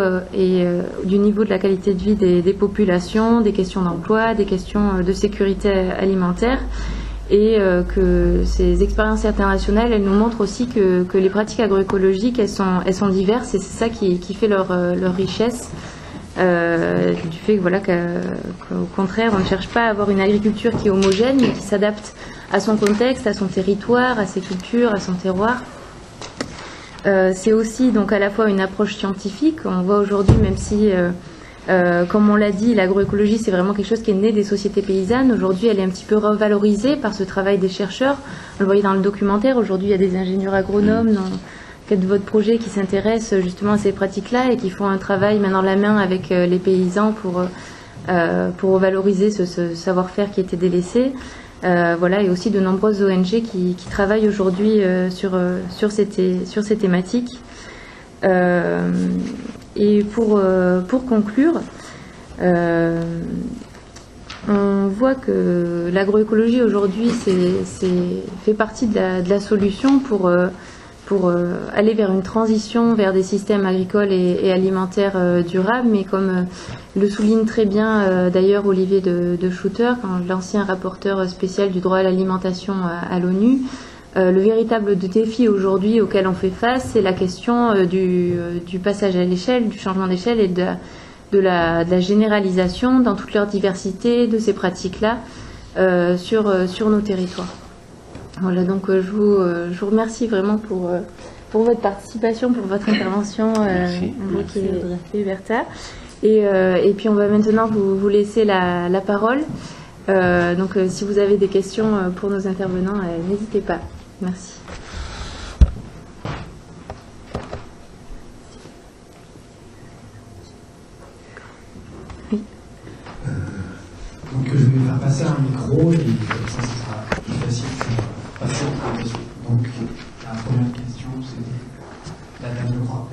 du niveau de la qualité de vie des populations, des questions d'emploi, des questions de sécurité alimentaire, et que ces expériences internationales, elles nous montrent aussi que les pratiques agroécologiques, elles sont diverses, et c'est ça qui fait leur richesse, du fait que voilà qu'au contraire, on ne cherche pas à avoir une agriculture qui est homogène, mais qui s'adapte à son contexte, à son territoire, à ses cultures, à son terroir. C'est aussi donc à la fois une approche scientifique. On voit aujourd'hui, même si, comme on l'a dit, l'agroécologie c'est vraiment quelque chose qui est né des sociétés paysannes. Aujourd'hui, elle est un petit peu revalorisée par ce travail des chercheurs. On le voyait dans le documentaire. Aujourd'hui, il y a des ingénieurs agronomes dans le cadre de votre projet qui s'intéressent justement à ces pratiques-là et qui font un travail main dans la main avec les paysans pour valoriser ce savoir-faire qui était délaissé. Voilà, et aussi de nombreuses ONG qui travaillent aujourd'hui sur ces thématiques. Et pour conclure, on voit que l'agroécologie aujourd'hui fait partie de la solution pour aller vers une transition vers des systèmes agricoles et alimentaires durables, mais comme le souligne très bien d'ailleurs Olivier de Schutter, l'ancien rapporteur spécial du droit à l'alimentation à l'ONU, le véritable défi aujourd'hui auquel on fait face, c'est la question du passage à l'échelle, du changement d'échelle et de la généralisation dans toute leur diversité de ces pratiques-là sur nos territoires. Voilà, donc je vous remercie vraiment pour votre participation, pour votre intervention, vous et Bertha. Et puis on va maintenant vous laisser la parole. Donc si vous avez des questions pour nos intervenants, n'hésitez pas. Merci. Oui. faire passer un micro et comme ça sera plus facile pour passer aux présentations. Donc la première question, c'est la dame de droite.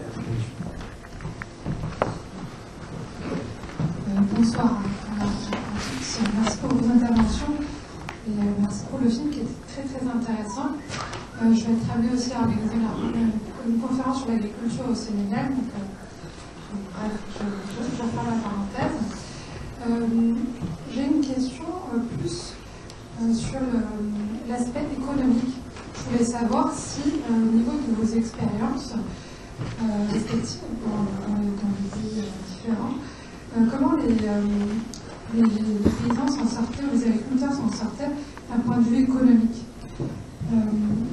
Bonsoir à tous. Merci pour vos interventions et merci pour le film qui était très très intéressant. Je vais être amenée aussi à organiser une conférence sur l'agriculture au Sénégal. Donc, bref, je ferme la parenthèse. J'ai une question plus sur l'aspect économique. Je voulais savoir si, au niveau de vos expériences respectives dans des pays différents, comment les paysans s'en sortaient, ou les agriculteurs s'en sortaient d'un point de vue économique.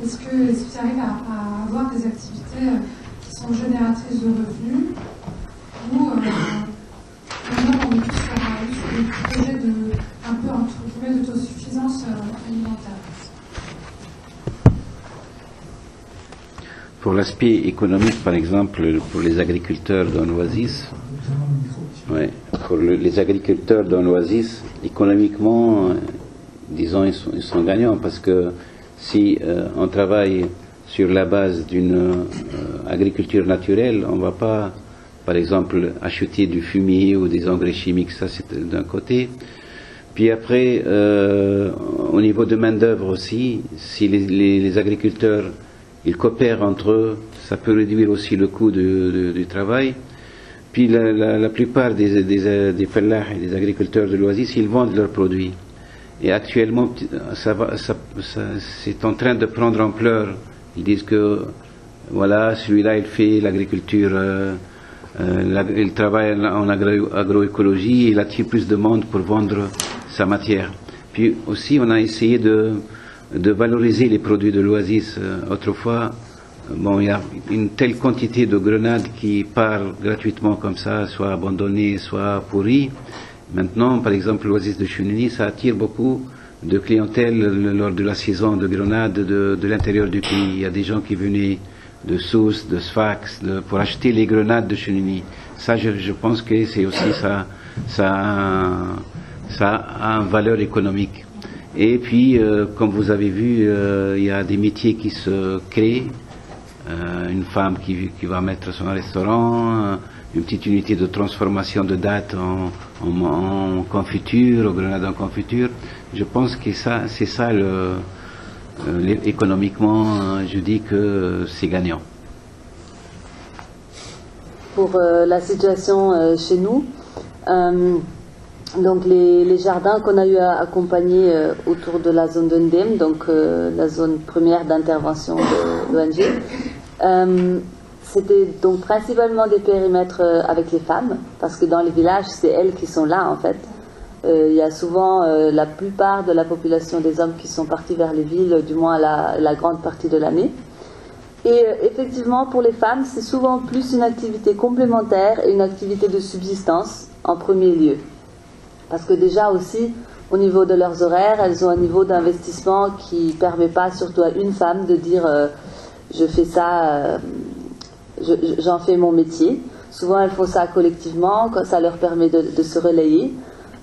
Est-ce que tu arrives à avoir des activités qui sont génératrices de revenus ou maintenant on est plus sur des projets un peu entre guillemets d'autosuffisance alimentaire? Pour l'aspect économique, par exemple, pour les agriculteurs dans l'Oasis, ouais, pour les agriculteurs dans l'Oasis, économiquement, disons, ils sont gagnants parce que si on travaille sur la base d'une agriculture naturelle, on ne va pas, par exemple, acheter du fumier ou des engrais chimiques, ça c'est d'un côté. Puis après, au niveau de main-d'œuvre aussi, si les agriculteurs ils coopèrent entre eux, ça peut réduire aussi le coût du travail. Puis la plupart des fellahs et des agriculteurs de l'Oasis, ils vendent leurs produits. Et actuellement, c'est en train de prendre ampleur. Ils disent que, voilà, celui-là, il fait l'agriculture, il travaille en agroécologie, il attire plus de monde pour vendre sa matière. Puis aussi, on a essayé de valoriser les produits de l'Oasis. Autrefois, bon, il y a une telle quantité de grenades qui partent gratuitement comme ça, soit abandonnées, soit pourries. Maintenant, par exemple, l'Oasis de Chunini, ça attire beaucoup de clientèle lors de la saison de grenades de l'intérieur du pays. Il y a des gens qui venaient de Sousse, de Sfax, pour acheter les grenades de Chunini. Ça, je pense que c'est aussi ça a une valeur économique. Et puis, comme vous avez vu, il y a des métiers qui se créent. Une femme qui va mettre son restaurant, une petite unité de transformation de dattes en confiture, aux grenades en confiture. Je pense que c'est ça, économiquement, je dis que c'est gagnant. Pour la situation chez nous, donc les jardins qu'on a eu à accompagner autour de la zone de Ndem, donc la zone première d'intervention de l'ONG, c'était donc principalement des périmètres avec les femmes, parce que dans les villages, c'est elles qui sont là en fait. Il y a souvent la plupart de la population des hommes qui sont partis vers les villes, du moins la grande partie de l'année. Et effectivement, pour les femmes, c'est souvent plus une activité complémentaire et une activité de subsistance en premier lieu. Parce que déjà aussi, au niveau de leurs horaires, elles ont un niveau d'investissement qui ne permet pas, surtout à une femme, de dire je fais ça, j'en fais mon métier. Souvent, elles font ça collectivement, ça leur permet de se relayer.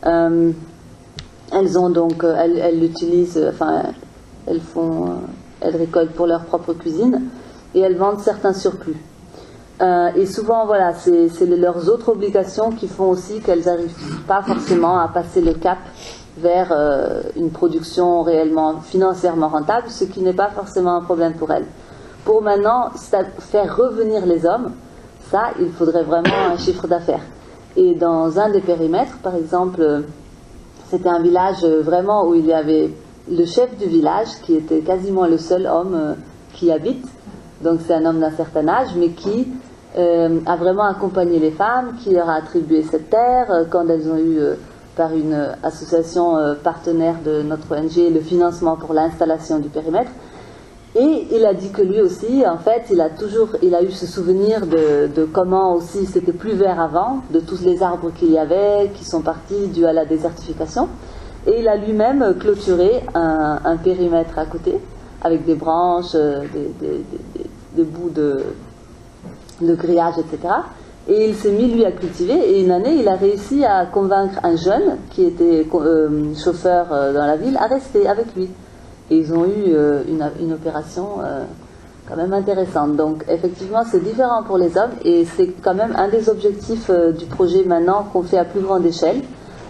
Elles ont donc, elles l'utilisent, enfin, elles récoltent pour leur propre cuisine et elles vendent certains surplus. Et souvent, voilà, c'est leurs autres obligations qui font aussi qu'elles n'arrivent pas forcément à passer le cap vers une production réellement financièrement rentable, ce qui n'est pas forcément un problème pour elles. Pour maintenant, faire revenir les hommes, ça, il faudrait vraiment un chiffre d'affaires. Et dans un des périmètres, par exemple, c'était un village vraiment où il y avait le chef du village, qui était quasiment le seul homme qui habite. Donc c'est un homme d'un certain âge, mais qui a vraiment accompagné les femmes, qui leur a attribué cette terre, quand elles ont eu, par une association partenaire de notre ONG, le financement pour l'installation du périmètre. Et il a dit que lui aussi, en fait, il a eu ce souvenir de comment aussi c'était plus vert avant, de tous les arbres qu'il y avait, qui sont partis dû à la désertification. Et il a lui-même clôturé un périmètre à côté, avec des branches, des bouts de grillage, etc. Et il s'est mis, lui, à cultiver. Et une année, il a réussi à convaincre un jeune qui était chauffeur dans la ville à rester avec lui. Et ils ont eu une opération quand même intéressante. Donc, effectivement, c'est différent pour les hommes. Et c'est quand même un des objectifs du projet maintenant qu'on fait à plus grande échelle,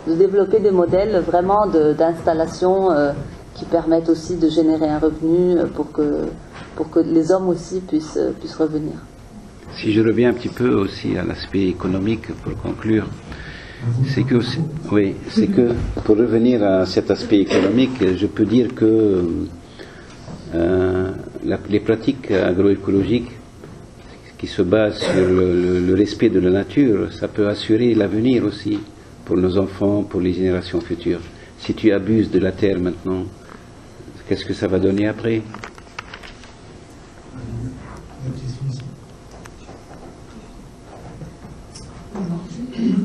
de développer des modèles vraiment d'installation qui permettent aussi de générer un revenu pour que les hommes aussi puissent revenir. Si je reviens un petit peu aussi à l'aspect économique pour conclure, c'est que pour revenir à cet aspect économique, je peux dire que les pratiques agroécologiques qui se basent sur le respect de la nature, ça peut assurer l'avenir aussi pour nos enfants, pour les générations futures. Si tu abuses de la terre maintenant, qu'est-ce que ça va donner après?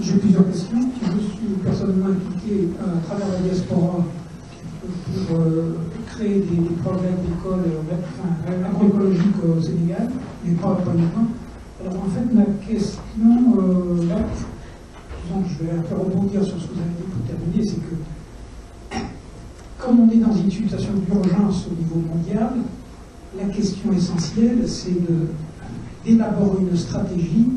J'ai plusieurs questions. Je suis personnellement impliqué à travers la diaspora pour créer des projets d'école agroécologiques au Sénégal, mais pas uniquement. Alors en fait, ma question, là, je vais un peu rebondir sur ce que vous avez dit pour terminer, c'est que comme on est dans une situation d'urgence au niveau mondial, la question essentielle, c'est d'élaborer une stratégie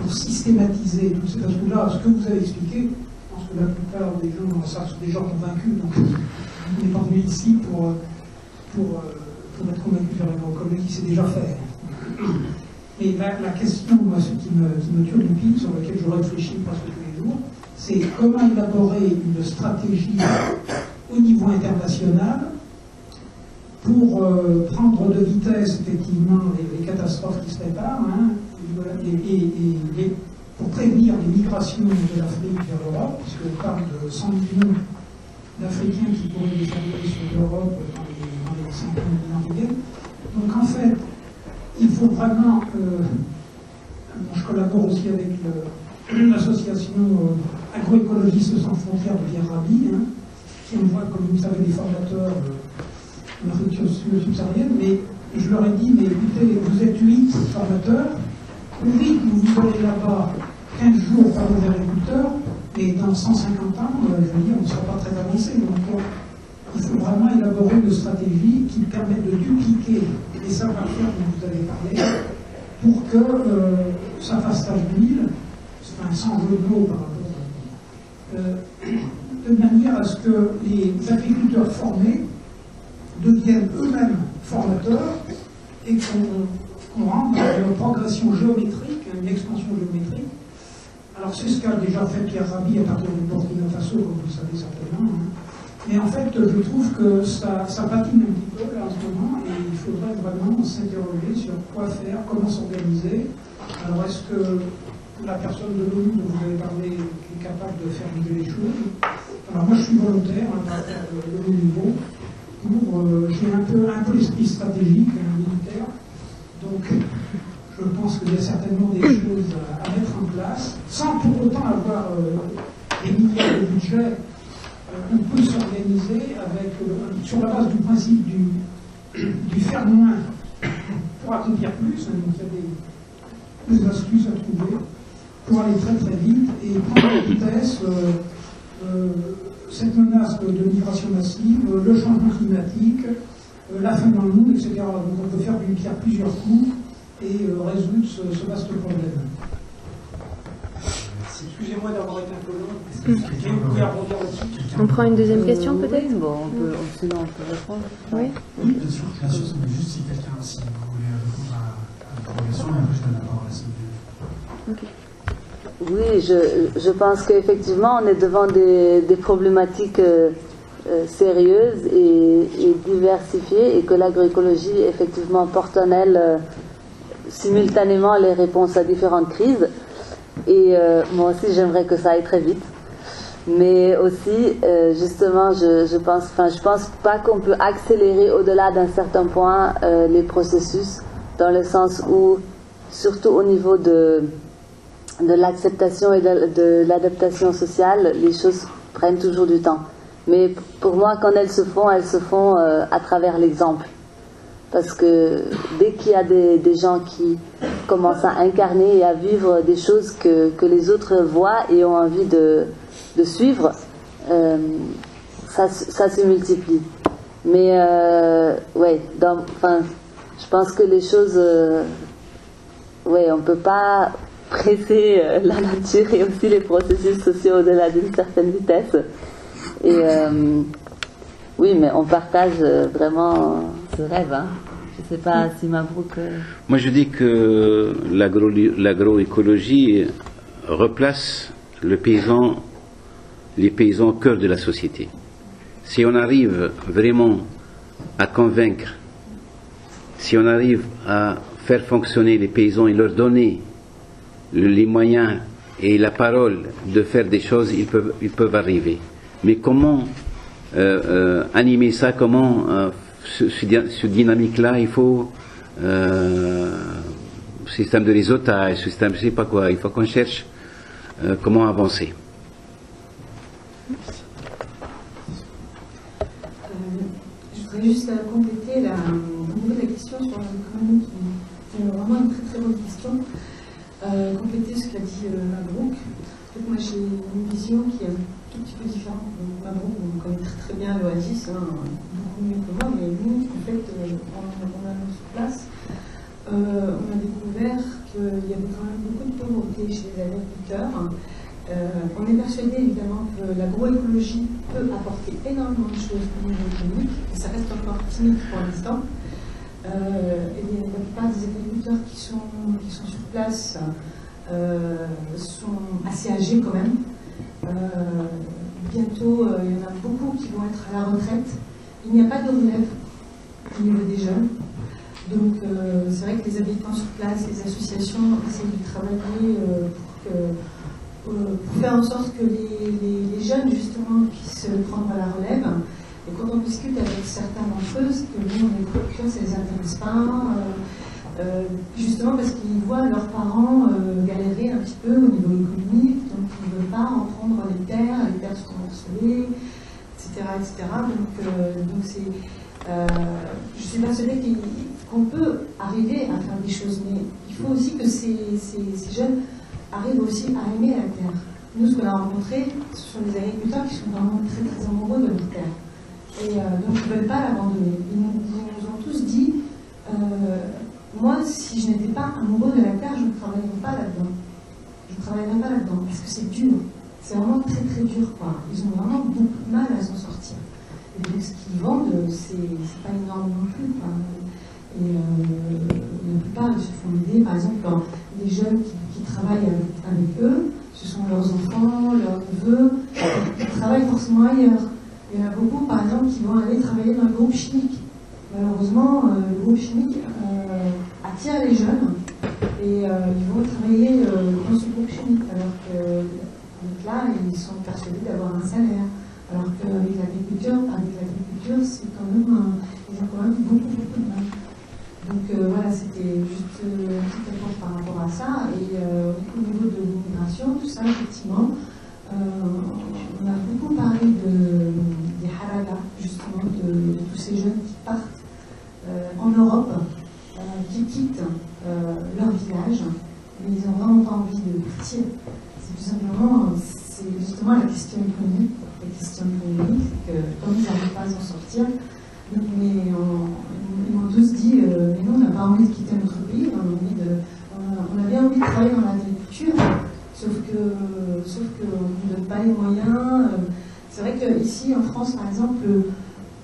pour systématiser tout ça. Parce que là, ce que vous avez expliqué, je pense que la plupart des gens sont des gens convaincus, donc on n'est pas venu ici pour être convaincu sur l'agroécologie, c'est déjà fait. Et la question, moi, ce qui me turlupine, sur laquelle je réfléchis presque tous les jours, c'est comment élaborer une stratégie au niveau international pour prendre de vitesse, effectivement, les catastrophes qui se préparent, hein, et pour prévenir les migrations de l'Afrique vers l'Europe, puisqu'on parle de 100 millions d'Africains qui pourraient descendre sur l'Europe dans les 50 millions qui viennent. Donc en fait, il faut vraiment... je collabore aussi avec l'association Agroécologistes sans frontières de Pierre Rabhi, hein, qui envoie, comme vous le savez, des formateurs en Afrique subsaharienne, mais je leur ai dit, mais écoutez, vous êtes 8 formateurs, oui, vous allez là-bas 15 jours par les agriculteurs, et dans 150 ans, je veux dire, on ne sera pas très avancé. Donc, il faut vraiment élaborer une stratégie qui permette de dupliquer les savoir-faire dont vous avez parlé, pour que ça fasse tache d'huile, sans jeu de mots par rapport de manière à ce que les agriculteurs formés deviennent eux-mêmes formateurs et qu'on rentre dans une progression géométrique, une expansion géométrique. Alors c'est ce qu'a déjà fait Pierre Rabhi à partir du Burkina Faso, comme vous le savez certainement. Hein. Mais en fait, je trouve que ça patine un petit peu là en ce moment et il faudrait vraiment s'interroger sur quoi faire, comment s'organiser. Alors est-ce que la personne de l'ONU dont vous avez parlé est capable de faire bouger les choses? Alors moi je suis volontaire de haut niveau pour j'ai un peu l'esprit stratégique militaire, donc je pense qu'il y a certainement des choses à mettre en place, sans pour autant avoir des milliards de budget. On peut s'organiser sur la base du principe du faire moins pour accomplir plus. Donc il y a des astuces à trouver pour aller très très vite et prendre en vitesse cette menace de migration massive, le changement climatique, la faim dans le monde, etc. Donc on peut faire d'une pierre plusieurs coups et résoudre ce vaste problème. Excusez-moi d'avoir été un peu long. Vous pouvez rebondir là-dessus. On prend une deuxième question peut-être? Oui, bon, sinon on peut répondre. Oui. Bien sûr, mais juste si quelqu'un, si vous voulez répondre à la question, et après je donne la parole à Sylvie. Oui, je pense qu'effectivement, on est devant des problématiques sérieuses et diversifiées, et que l'agroécologie, effectivement, porte en elle simultanément les réponses à différentes crises. Et moi aussi, j'aimerais que ça aille très vite. Mais aussi, justement, je pense pas qu'on peut accélérer au-delà d'un certain point les processus, dans le sens où, surtout au niveau de l'acceptation et de l'adaptation sociale, les choses prennent toujours du temps. Mais pour moi, quand elles se font à travers l'exemple. Parce que dès qu'il y a des gens qui commencent à incarner et à vivre des choses que les autres voient et ont envie de suivre, ça se multiplie. Mais ouais, je pense que les choses, ouais, on ne peut pas presser la nature et aussi les processus sociaux au-delà d'une certaine vitesse. Et oui, mais on partage vraiment ce rêve. Hein. Je ne sais pas si Mabrouk... Moi, je dis que l'agroécologie replace les paysans au cœur de la société. Si on arrive vraiment à convaincre, si on arrive à faire fonctionner les paysans et leur donner les moyens et la parole de faire des choses, ils peuvent arriver. Mais comment animer ça, comment ce dynamique-là, il faut système de réseautage, système je sais pas quoi, il faut qu'on cherche comment avancer. Je voudrais juste compléter au niveau de la question sur l'économie, qui est vraiment une très très bonne question. Compléter ce qu'a dit Mabrouk. Moi j'ai une vision qui est un tout petit peu différente. Mabrouk, on connaît très très bien l'Oasis, beaucoup mieux que moi, mais nous, en fait, on a notre place. On a découvert qu'il y avait quand même beaucoup de pauvreté chez les agriculteurs. On est persuadé évidemment que l'agroécologie peut apporter énormément de choses au niveau économique, mais ça reste encore timide pour l'instant. Et la plupart des agriculteurs qui sont sur place sont assez âgés quand même. Bientôt, il y en a beaucoup qui vont être à la retraite. Il n'y a pas de relève au niveau des jeunes. Donc c'est vrai que les habitants sur place, les associations essaient de travailler pour faire en sorte que les jeunes justement puissent prendre la relève. Et quand on discute avec certains d'entre eux, c'est que nous, on est culture, ça les intéresse pas, justement parce qu'ils voient leurs parents galérer un petit peu au niveau économique, donc ils ne veulent pas en prendre les terres sont morcelées, etc. Donc c'est, je suis persuadée qu'on peut arriver à faire des choses, mais il faut aussi que ces jeunes arrivent aussi à aimer la terre. Nous, ce qu'on a rencontré, ce sont des agriculteurs qui sont vraiment très très amoureux de leur terre. Et donc ils ne veulent pas l'abandonner. Ils nous ont tous dit, moi si je n'étais pas amoureux de la terre, je ne travaillerais pas là-dedans. Je ne travaillerais pas là-dedans, parce que c'est dur. C'est vraiment très très dur, quoi. Ils ont vraiment beaucoup de mal à s'en sortir. Et donc ce qu'ils vendent, c'est pas énorme non plus, quoi. Et la plupart, ils se font aider, par exemple, quand des jeunes qui travaillent avec eux, ce sont leurs enfants, leurs neveux, ils travaillent forcément ailleurs. Il y en a beaucoup, par exemple, qui vont aller travailler dans le groupe chimique. Malheureusement, le groupe chimique attire les jeunes et ils vont travailler dans ce groupe chimique. Alors que là, ils sont persuadés d'avoir un salaire. Alors qu'avec l'agriculture, c'est quand même, ils ont quand même beaucoup de mal. Donc voilà, c'était juste une petite réponse par rapport à ça. Et au niveau de l'immigration, tout ça, effectivement, on a beaucoup parlé des haragas, justement, de tous ces jeunes qui partent en Europe, qui quittent leur village, mais ils n'ont vraiment pas envie de partir. C'est tout simplement, c'est justement la question économique. La question économique, c'est que comme ils n'arrivent pas à s'en sortir, donc, ils m'ont tous dit, mais nous, on n'a pas envie de quitter notre pays, on a bien envie de travailler dans l'agriculture. Sauf qu'on ne donne pas les moyens. C'est vrai qu'ici, en France, par exemple,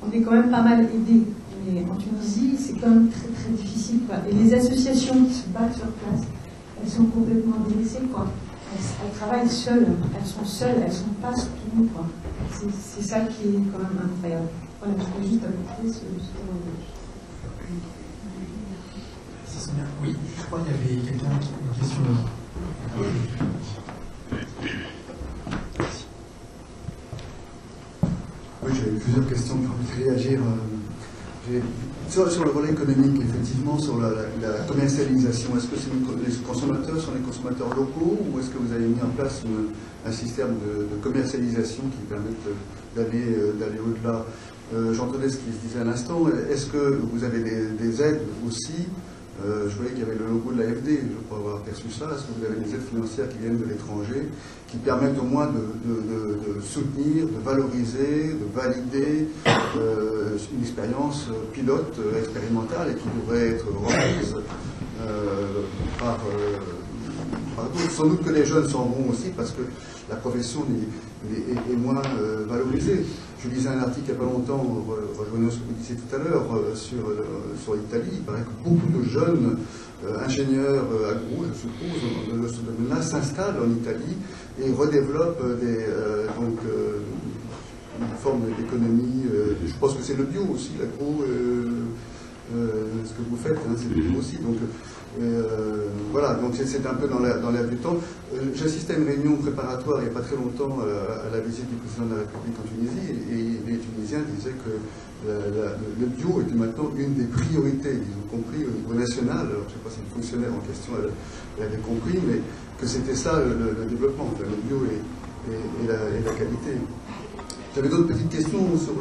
on est quand même pas mal aidés. Mais en Tunisie, c'est quand même très très difficile, quoi. Et les associations qui se battent sur place, elles sont complètement délaissées, quoi. Elles travaillent seules, elles sont pas soutenues, quoi. C'est ça qui est quand même incroyable. Voilà, je voulais juste apporter ce témoignage. Oui, je crois qu'il y avait quelqu'un qui a une question. Oui, j'avais plusieurs questions pour réagir. Sur le volet économique, effectivement, sur la commercialisation, est-ce que les consommateurs sont les consommateurs locaux ou est-ce que vous avez mis en place un système de commercialisation qui permette d'aller au-delà? j'entendais ce qui se disait à l'instant. Est-ce que vous avez des aides aussi? Je voyais qu'il y avait le logo de l'AFD, je crois avoir perçu ça. Est-ce que vous avez des aides financières qui viennent de l'étranger, qui permettent au moins de soutenir, de valoriser, de valider une expérience pilote, expérimentale, et qui devrait être reprise par d'autres? Sans doute que les jeunes s'en vont aussi, parce que la profession est moins valorisée. Je lisais un article il n'y a pas longtemps, rejoignant ce que vous disiez tout à l'heure, sur l'Italie. Il paraît que beaucoup de jeunes ingénieurs agro, je suppose, de ce domaine-là, s'installent en Italie et redéveloppent une forme d'économie. Je pense que c'est le bio aussi, l'agro, ce que vous faites, hein, c'est le bio aussi. Donc, voilà, donc c'est un peu dans l'air du temps. J'assistais à une réunion préparatoire il n'y a pas très longtemps à la visite du président de la République en Tunisie, et les Tunisiens disaient que le bio était maintenant une des priorités, ils ont compris au niveau national. Alors, je ne sais pas si le fonctionnaire en question l'avait compris, mais que c'était ça le développement, le bio et la qualité. J'avais d'autres petites questions sur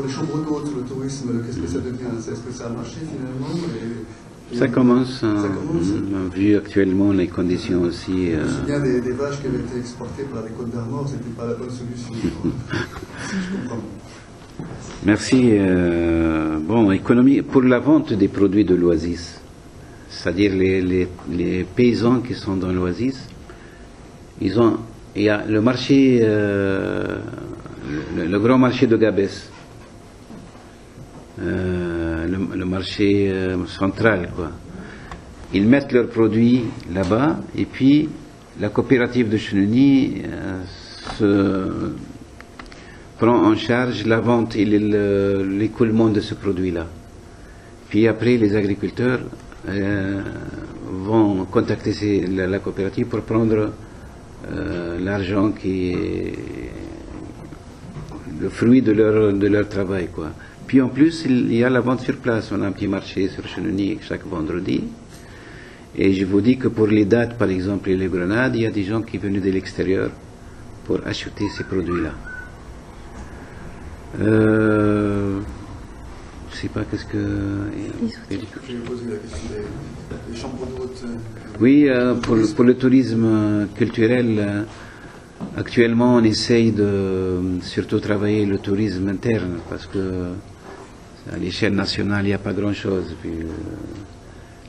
les chambres d'hôtes, le tourisme, qu'est-ce que ça devient? Est-ce que ça a marché finalement? Ça commence, vu actuellement les conditions aussi. Je me souviens des vaches qui avaient été exportées par les Côtes d'Armor, c'était pas la bonne solution. Je comprends. Merci. Bon, économie pour la vente des produits de l'Oasis, c'est-à-dire les paysans qui sont dans l'Oasis, il y a le marché, le grand marché de Gabès. Le marché central, quoi. Ils mettent leurs produits là-bas, et puis la coopérative de Cheneny se prend en charge la vente et l'écoulement de ce produit-là. Puis après, les agriculteurs vont contacter la coopérative pour prendre l'argent qui est le fruit de leur travail, quoi. Puis en plus, il y a la vente sur place. On a un petit marché sur Cheneny chaque vendredi. Et je vous dis que pour les dates, par exemple, et les grenades, il y a des gens qui sont venus de l'extérieur pour acheter ces produits-là. Je ne sais pas qu'est-ce que... Je vais poser la question des chambres d'hôtes. Oui, pour le tourisme culturel... Actuellement, on essaye de surtout travailler le tourisme interne, parce que à l'échelle nationale, il n'y a pas grand-chose. Puis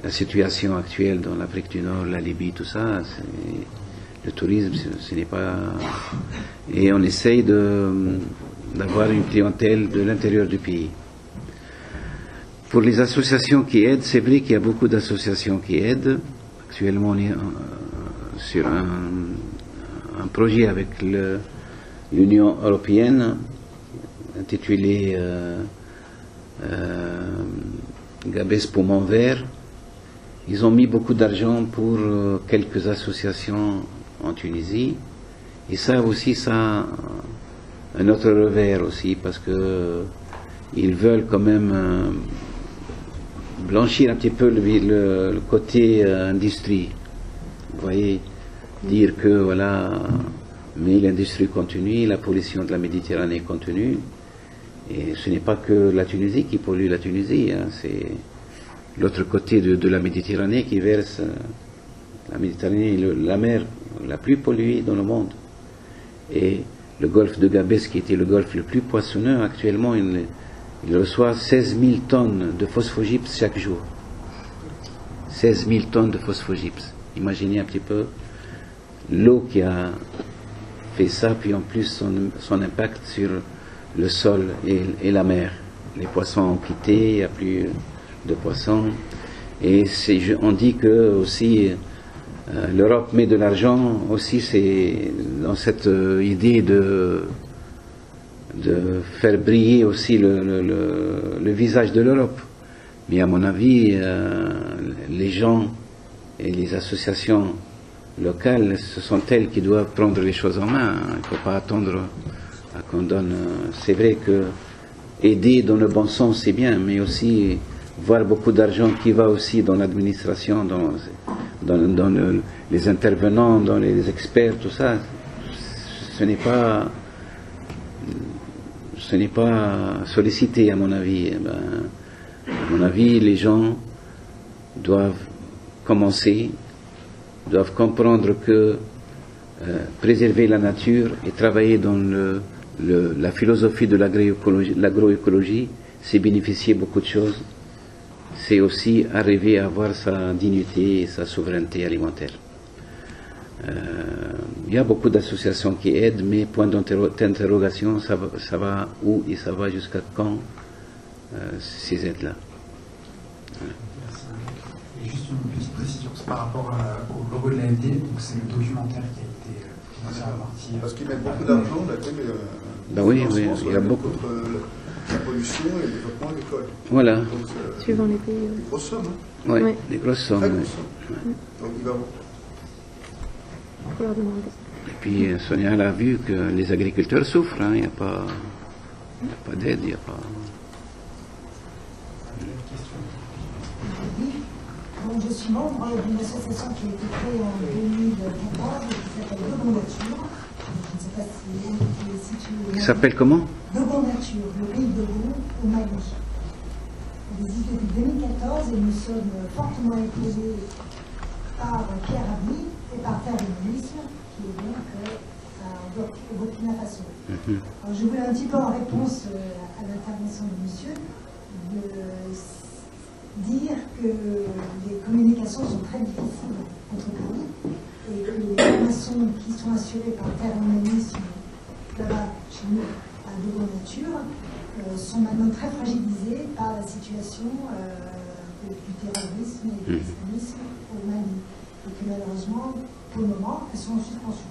la situation actuelle dans l'Afrique du Nord, la Libye, tout ça, le tourisme, ce n'est pas... Et on essaye d'avoir une clientèle de l'intérieur du pays. Pour les associations qui aident, c'est vrai qu'il y a beaucoup d'associations qui aident. Actuellement, on est sur un projet avec l'Union européenne intitulé Gabès Poumon Vert. Ils ont mis beaucoup d'argent pour quelques associations en Tunisie, et ça aussi, ça a un autre revers aussi, parce que ils veulent quand même blanchir un petit peu le côté industrie. Vous voyez, dire que voilà, mais l'industrie continue, la pollution de la Méditerranée continue, et ce n'est pas que la Tunisie qui pollue la Tunisie, hein, c'est l'autre côté de la Méditerranée qui verse la Méditerranée, la mer la plus polluée dans le monde. Et le golfe de Gabès, qui était le golfe le plus poissonneux, actuellement il reçoit 16 000 tonnes de phosphogypse chaque jour. 16 000 tonnes de phosphogypse. Imaginez un petit peu l'eau qui a fait ça, puis en plus son impact sur le sol et la mer. Les poissons ont quitté, il n'y a plus de poissons. Et on dit que aussi l'Europe met de l'argent aussi, c'est dans cette idée de faire briller aussi le visage de l'Europe. Mais à mon avis, les gens et les associations locales, ce sont elles qui doivent prendre les choses en main. Il ne faut pas attendre qu'on donne. C'est vrai que aider dans le bon sens, c'est bien, mais aussi voir beaucoup d'argent qui va aussi dans l'administration, dans les intervenants, dans les experts, tout ça. Ce ce n'est pas sollicité, à mon avis. Eh ben, à mon avis, les gens doivent commencer, doivent comprendre que préserver la nature et travailler dans la philosophie de l'agroécologie, c'est bénéficier beaucoup de choses. C'est aussi arriver à avoir sa dignité et sa souveraineté alimentaire. Il y a beaucoup d'associations qui aident, mais point d'interrogation, ça va où et ça va jusqu'à quand ces aides-là. Et juste une petite précision, c'est par rapport au logo de l'AFD, donc c'est le documentaire qui a été financé à partie. Parce qu'ils mettent beaucoup d'argent, Ben oui, il y a beaucoup. Contre la pollution et le développement agricole. Voilà. Donc, Suivant les pays. des grosses sommes. Hein. Oui, Ouais. des grosses sommes. Très Oui. grosses sommes. Donc il va Faut leur demander. Et puis Sonia elle a vu que les agriculteurs souffrent, hein. Il n'y a pas d'aide, il n'y a pas... Oui. Donc, je suis membre d'une association qui a été créée en 2014 et qui s'appelle Dogon Nature. Je ne sais pas si elle est située. Il s'appelle comment? Dogon Nature, le pays de Dogon au Mali. On existe depuis 2014 et nous sommes fortement épaulés par Pierre Rabhi et par Terre Humanisme, qui est donc au Burkina Faso. Alors, je voulais un petit peu en réponse à l'intervention de monsieur, dire que les communications sont très difficiles entre pays et que les formations qui sont assurées par Terre Humanisme là-bas, chez nous, à Dogon Nature, sont maintenant très fragilisées par la situation du terrorisme et de l'islamisme au Mali. Et que malheureusement, pour le moment, elles sont en suspension.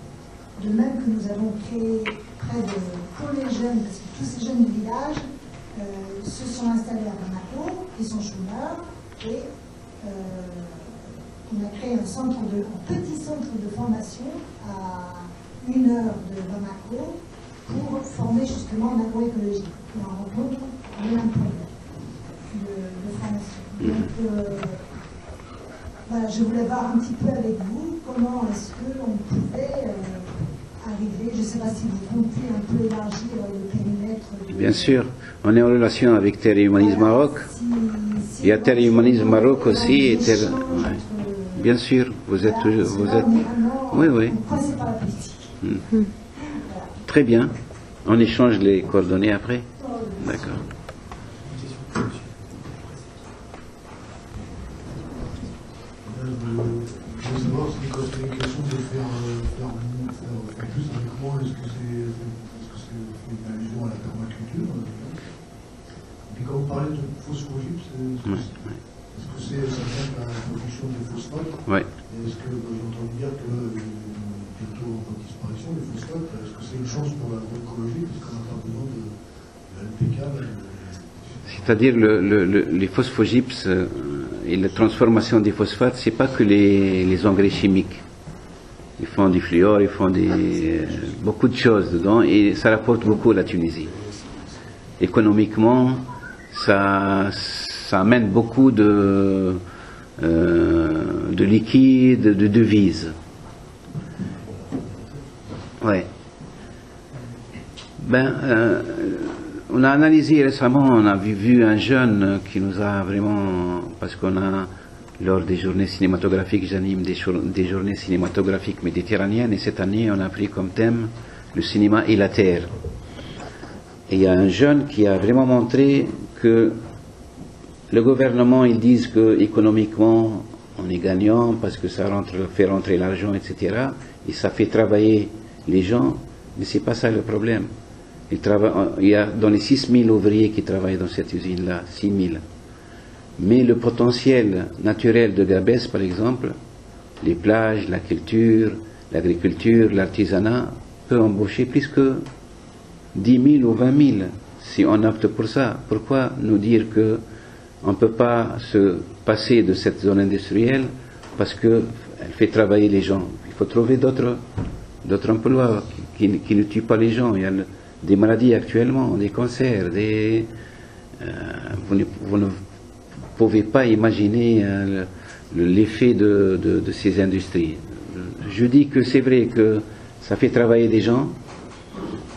De même que nous avons créé près de, pour les jeunes, parce que tous ces jeunes du village se sont installés à Bamako, ils sont chômeurs, et on a créé un petit centre de formation à 1 heure de Bamako pour former justement en agroécologie. Et on rencontre le même problème de formation. Donc, voilà, je voulais voir un petit peu avec vous comment est-ce qu'on pouvait arriver, je ne sais pas si vous comptez un peu élargir le périmètre. Bien sûr, on est en relation avec Terre Humanisme Maroc. Il y a Terre Humanisme Maroc aussi. Et Terre... Ouais. Bien sûr, vous êtes toujours... Oui, oui. Très bien. On échange les coordonnées après. D'accord. Je veux savoir si c'est une question de faire plus avec moi, est-ce que c'est une allusion à la permaculture Et puis quand vous parlez de phosphogypse, est-ce que ça vient de la production des phosphates? Oui. Est-ce que j'ai entendu dire que bientôt en disparition, les phosphates, est-ce que c'est une chance pour l'agroécologie parce qu'on a pas besoin de l'NPK? C'est-à-dire les phosphogypses et la transformation des phosphates, c'est pas que les engrais chimiques. Ils font du fluor, ils font beaucoup de choses dedans et ça rapporte beaucoup à la Tunisie. Économiquement, ça amène beaucoup de liquides, de devises. Ouais. On a analysé récemment, on a vu un jeune qui nous a vraiment, parce qu'on a, lors des journées cinématographiques, j'anime des journées cinématographiques méditerranéennes, et cette année, on a pris comme thème le cinéma et la terre. Et il y a un jeune qui a vraiment montré que le gouvernement, ils disent que économiquement, on est gagnant parce que ça fait rentrer l'argent, etc. Et ça fait travailler les gens, mais c'est pas ça le problème. Il y a dans les 6 000 ouvriers qui travaillent dans cette usine-là, 6 000. Mais le potentiel naturel de Gabès, par exemple, les plages, la culture, l'agriculture, l'artisanat, peut embaucher plus que 10 000 ou 20 000 si on opte pour ça. Pourquoi nous dire qu'on ne peut pas se passer de cette zone industrielle parce qu'elle fait travailler les gens? Il faut trouver d'autres emplois qui ne tuent pas les gens. Il y a des maladies actuellement, des cancers, vous ne pouvez pas imaginer l'effet de ces industries. Je dis que c'est vrai que ça fait travailler des gens,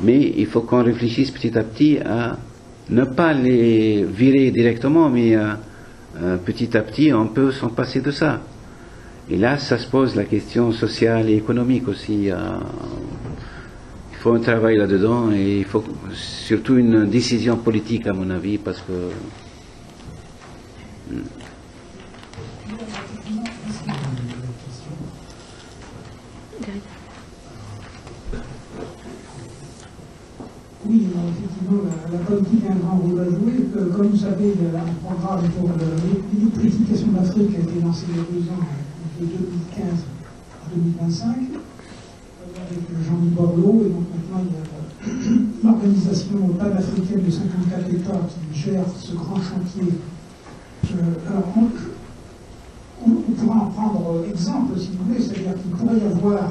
Mais il faut qu'on réfléchisse petit à petit à ne pas les virer directement, mais petit à petit, on peut s'en passer de ça. Et là, ça se pose la question sociale et économique aussi. Il faut un travail là-dedans et il faut surtout une décision politique, à mon avis, parce que... Oui, effectivement, la politique a un grand rôle à jouer. Comme vous savez, il y a un programme pour l'électrification de l'Afrique qui a été lancé il y a 2 ans, de 2015 à 2025, avec Jean-Louis Borloo. Et donc maintenant, il y a l'organisation panafricaine de 54 États qui gère ce grand chantier. Alors, on pourra en prendre exemple, si vous voulez, c'est-à-dire qu'il pourrait y avoir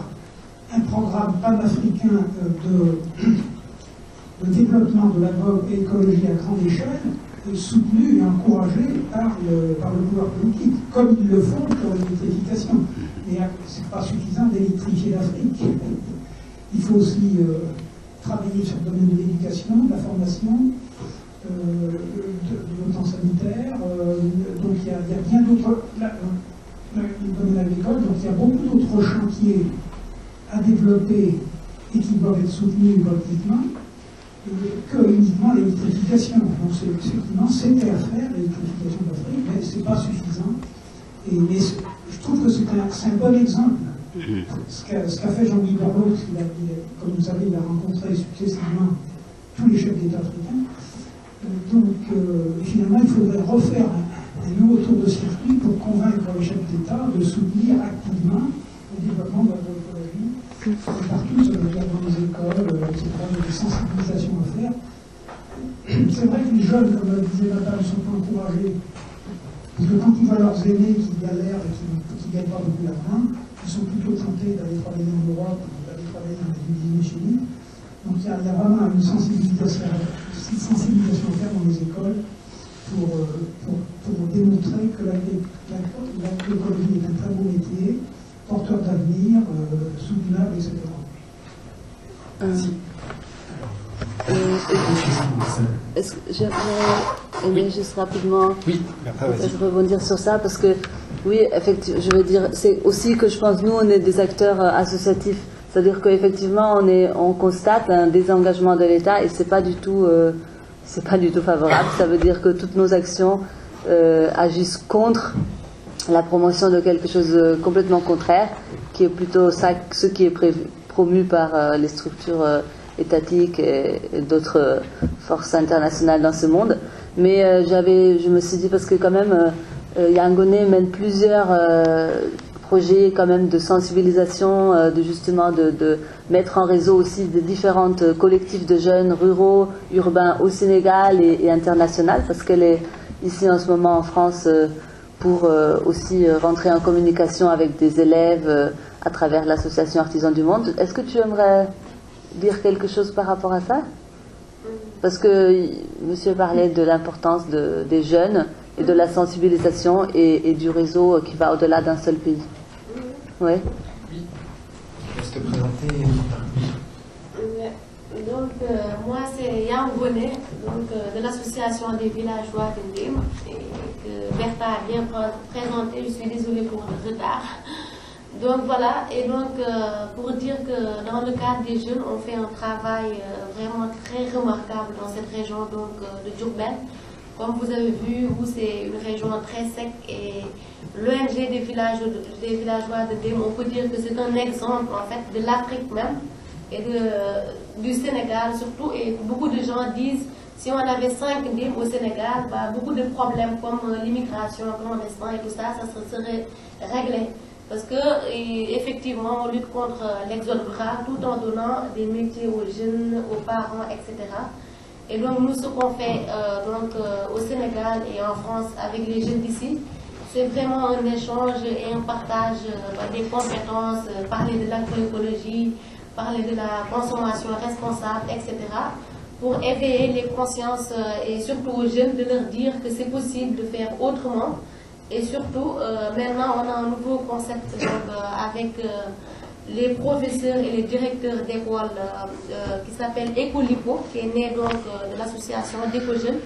un programme panafricain de développement de l'agroécologie à grande échelle, soutenu et encouragé par le pouvoir politique, comme ils le font pour l'électrification. Mais ce n'est pas suffisant d'électrifier l'Afrique. Il faut aussi travailler sur le domaine de l'éducation, de la formation, de l'OTAN sanitaire. Donc il y a bien d'autres... le domaine agricole, donc il y a beaucoup d'autres chantiers à développer et qui doivent être soutenus politiquement que uniquement l'électrification. Donc effectivement, c'était à faire, l'électrification de l'Afrique, mais ce n'est pas suffisant. Mais je trouve que c'est un bon exemple. Ce qu'a fait Jean-Louis Borloo, comme vous savez, il a rencontré successivement tous les chefs d'État africains. Donc finalement, il faudrait refaire un nouveau tour de circuit pour convaincre les chefs d'État de soutenir activement le développement de l'agroécologie. Partout, ça veut dire dans les écoles, etc., il y a des sensibilisations à faire. C'est vrai que les jeunes, comme le disait madame, ne sont pas encouragés. Parce que quand ils voient leurs aînés qui galèrent et qui ne gagnent pas beaucoup d'argent, ils sont plutôt tentés d'aller travailler en Europe ou d'aller travailler dans des usines chimiques. Donc il y a vraiment une sensibilisation à faire dans les écoles pour démontrer que l'agroécologie est un très beau métier, porteur d'avenir, soutenable, etc. Est-ce que j'aimerais aimer juste rapidement rebondir sur ça, parce que oui, effectivement, je veux dire, c'est aussi que je pense, nous, on est des acteurs associatifs, c'est-à-dire qu'effectivement, on constate un désengagement de l'État et c'est pas du tout favorable. Ça veut dire que toutes nos actions agissent contre la promotion de quelque chose de complètement contraire, qui est plutôt ça, ce qui est promu par les structures étatiques et d'autres forces internationales dans ce monde. Mais je me suis dit, parce que quand même, Yangoné mène plusieurs projets quand même de sensibilisation, de mettre en réseau aussi des différentes collectifs de jeunes ruraux, urbains au Sénégal et international, parce qu'elle est ici en ce moment en France pour aussi rentrer en communication avec des élèves à travers l'association Artisans du Monde. Est-ce que tu aimerais dire quelque chose par rapport à ça? Parce que monsieur parlait de l'importance des jeunes et de la sensibilisation et du réseau qui va au-delà d'un seul pays. Oui. Oui. Je laisse te présenter. Donc, moi, c'est Yangoné, de l'association des villageois de Nîmes, et que Bertha a bien présenté. Je suis désolée pour le retard. Donc, voilà. Et donc, pour dire que dans le cadre des jeunes, on fait un travail vraiment très remarquable dans cette région de Diourbel. Comme vous avez vu, vous, c'est une région très sec et l'ONG des villageois de Nîmes, on peut dire que c'est un exemple, en fait, de l'Afrique même. Et du Sénégal surtout, et beaucoup de gens disent, si on avait 5 Nîmes au Sénégal, beaucoup de problèmes comme l'immigration clandestine et tout ça, ça serait réglé. Parce que effectivement, on lutte contre l'exode rural tout en donnant des métiers aux jeunes, aux parents, etc. Et donc nous, ce qu'on fait au Sénégal et en France avec les jeunes d'ici, c'est vraiment un échange et un partage des compétences, parler de l'agroécologie, parler de la consommation responsable, etc., pour éveiller les consciences et surtout aux jeunes de leur dire que c'est possible de faire autrement. Et surtout, maintenant, on a un nouveau concept avec les professeurs et les directeurs d'école qui s'appelle Écolipo, qui est né donc de l'association d'Éco-Jeunes.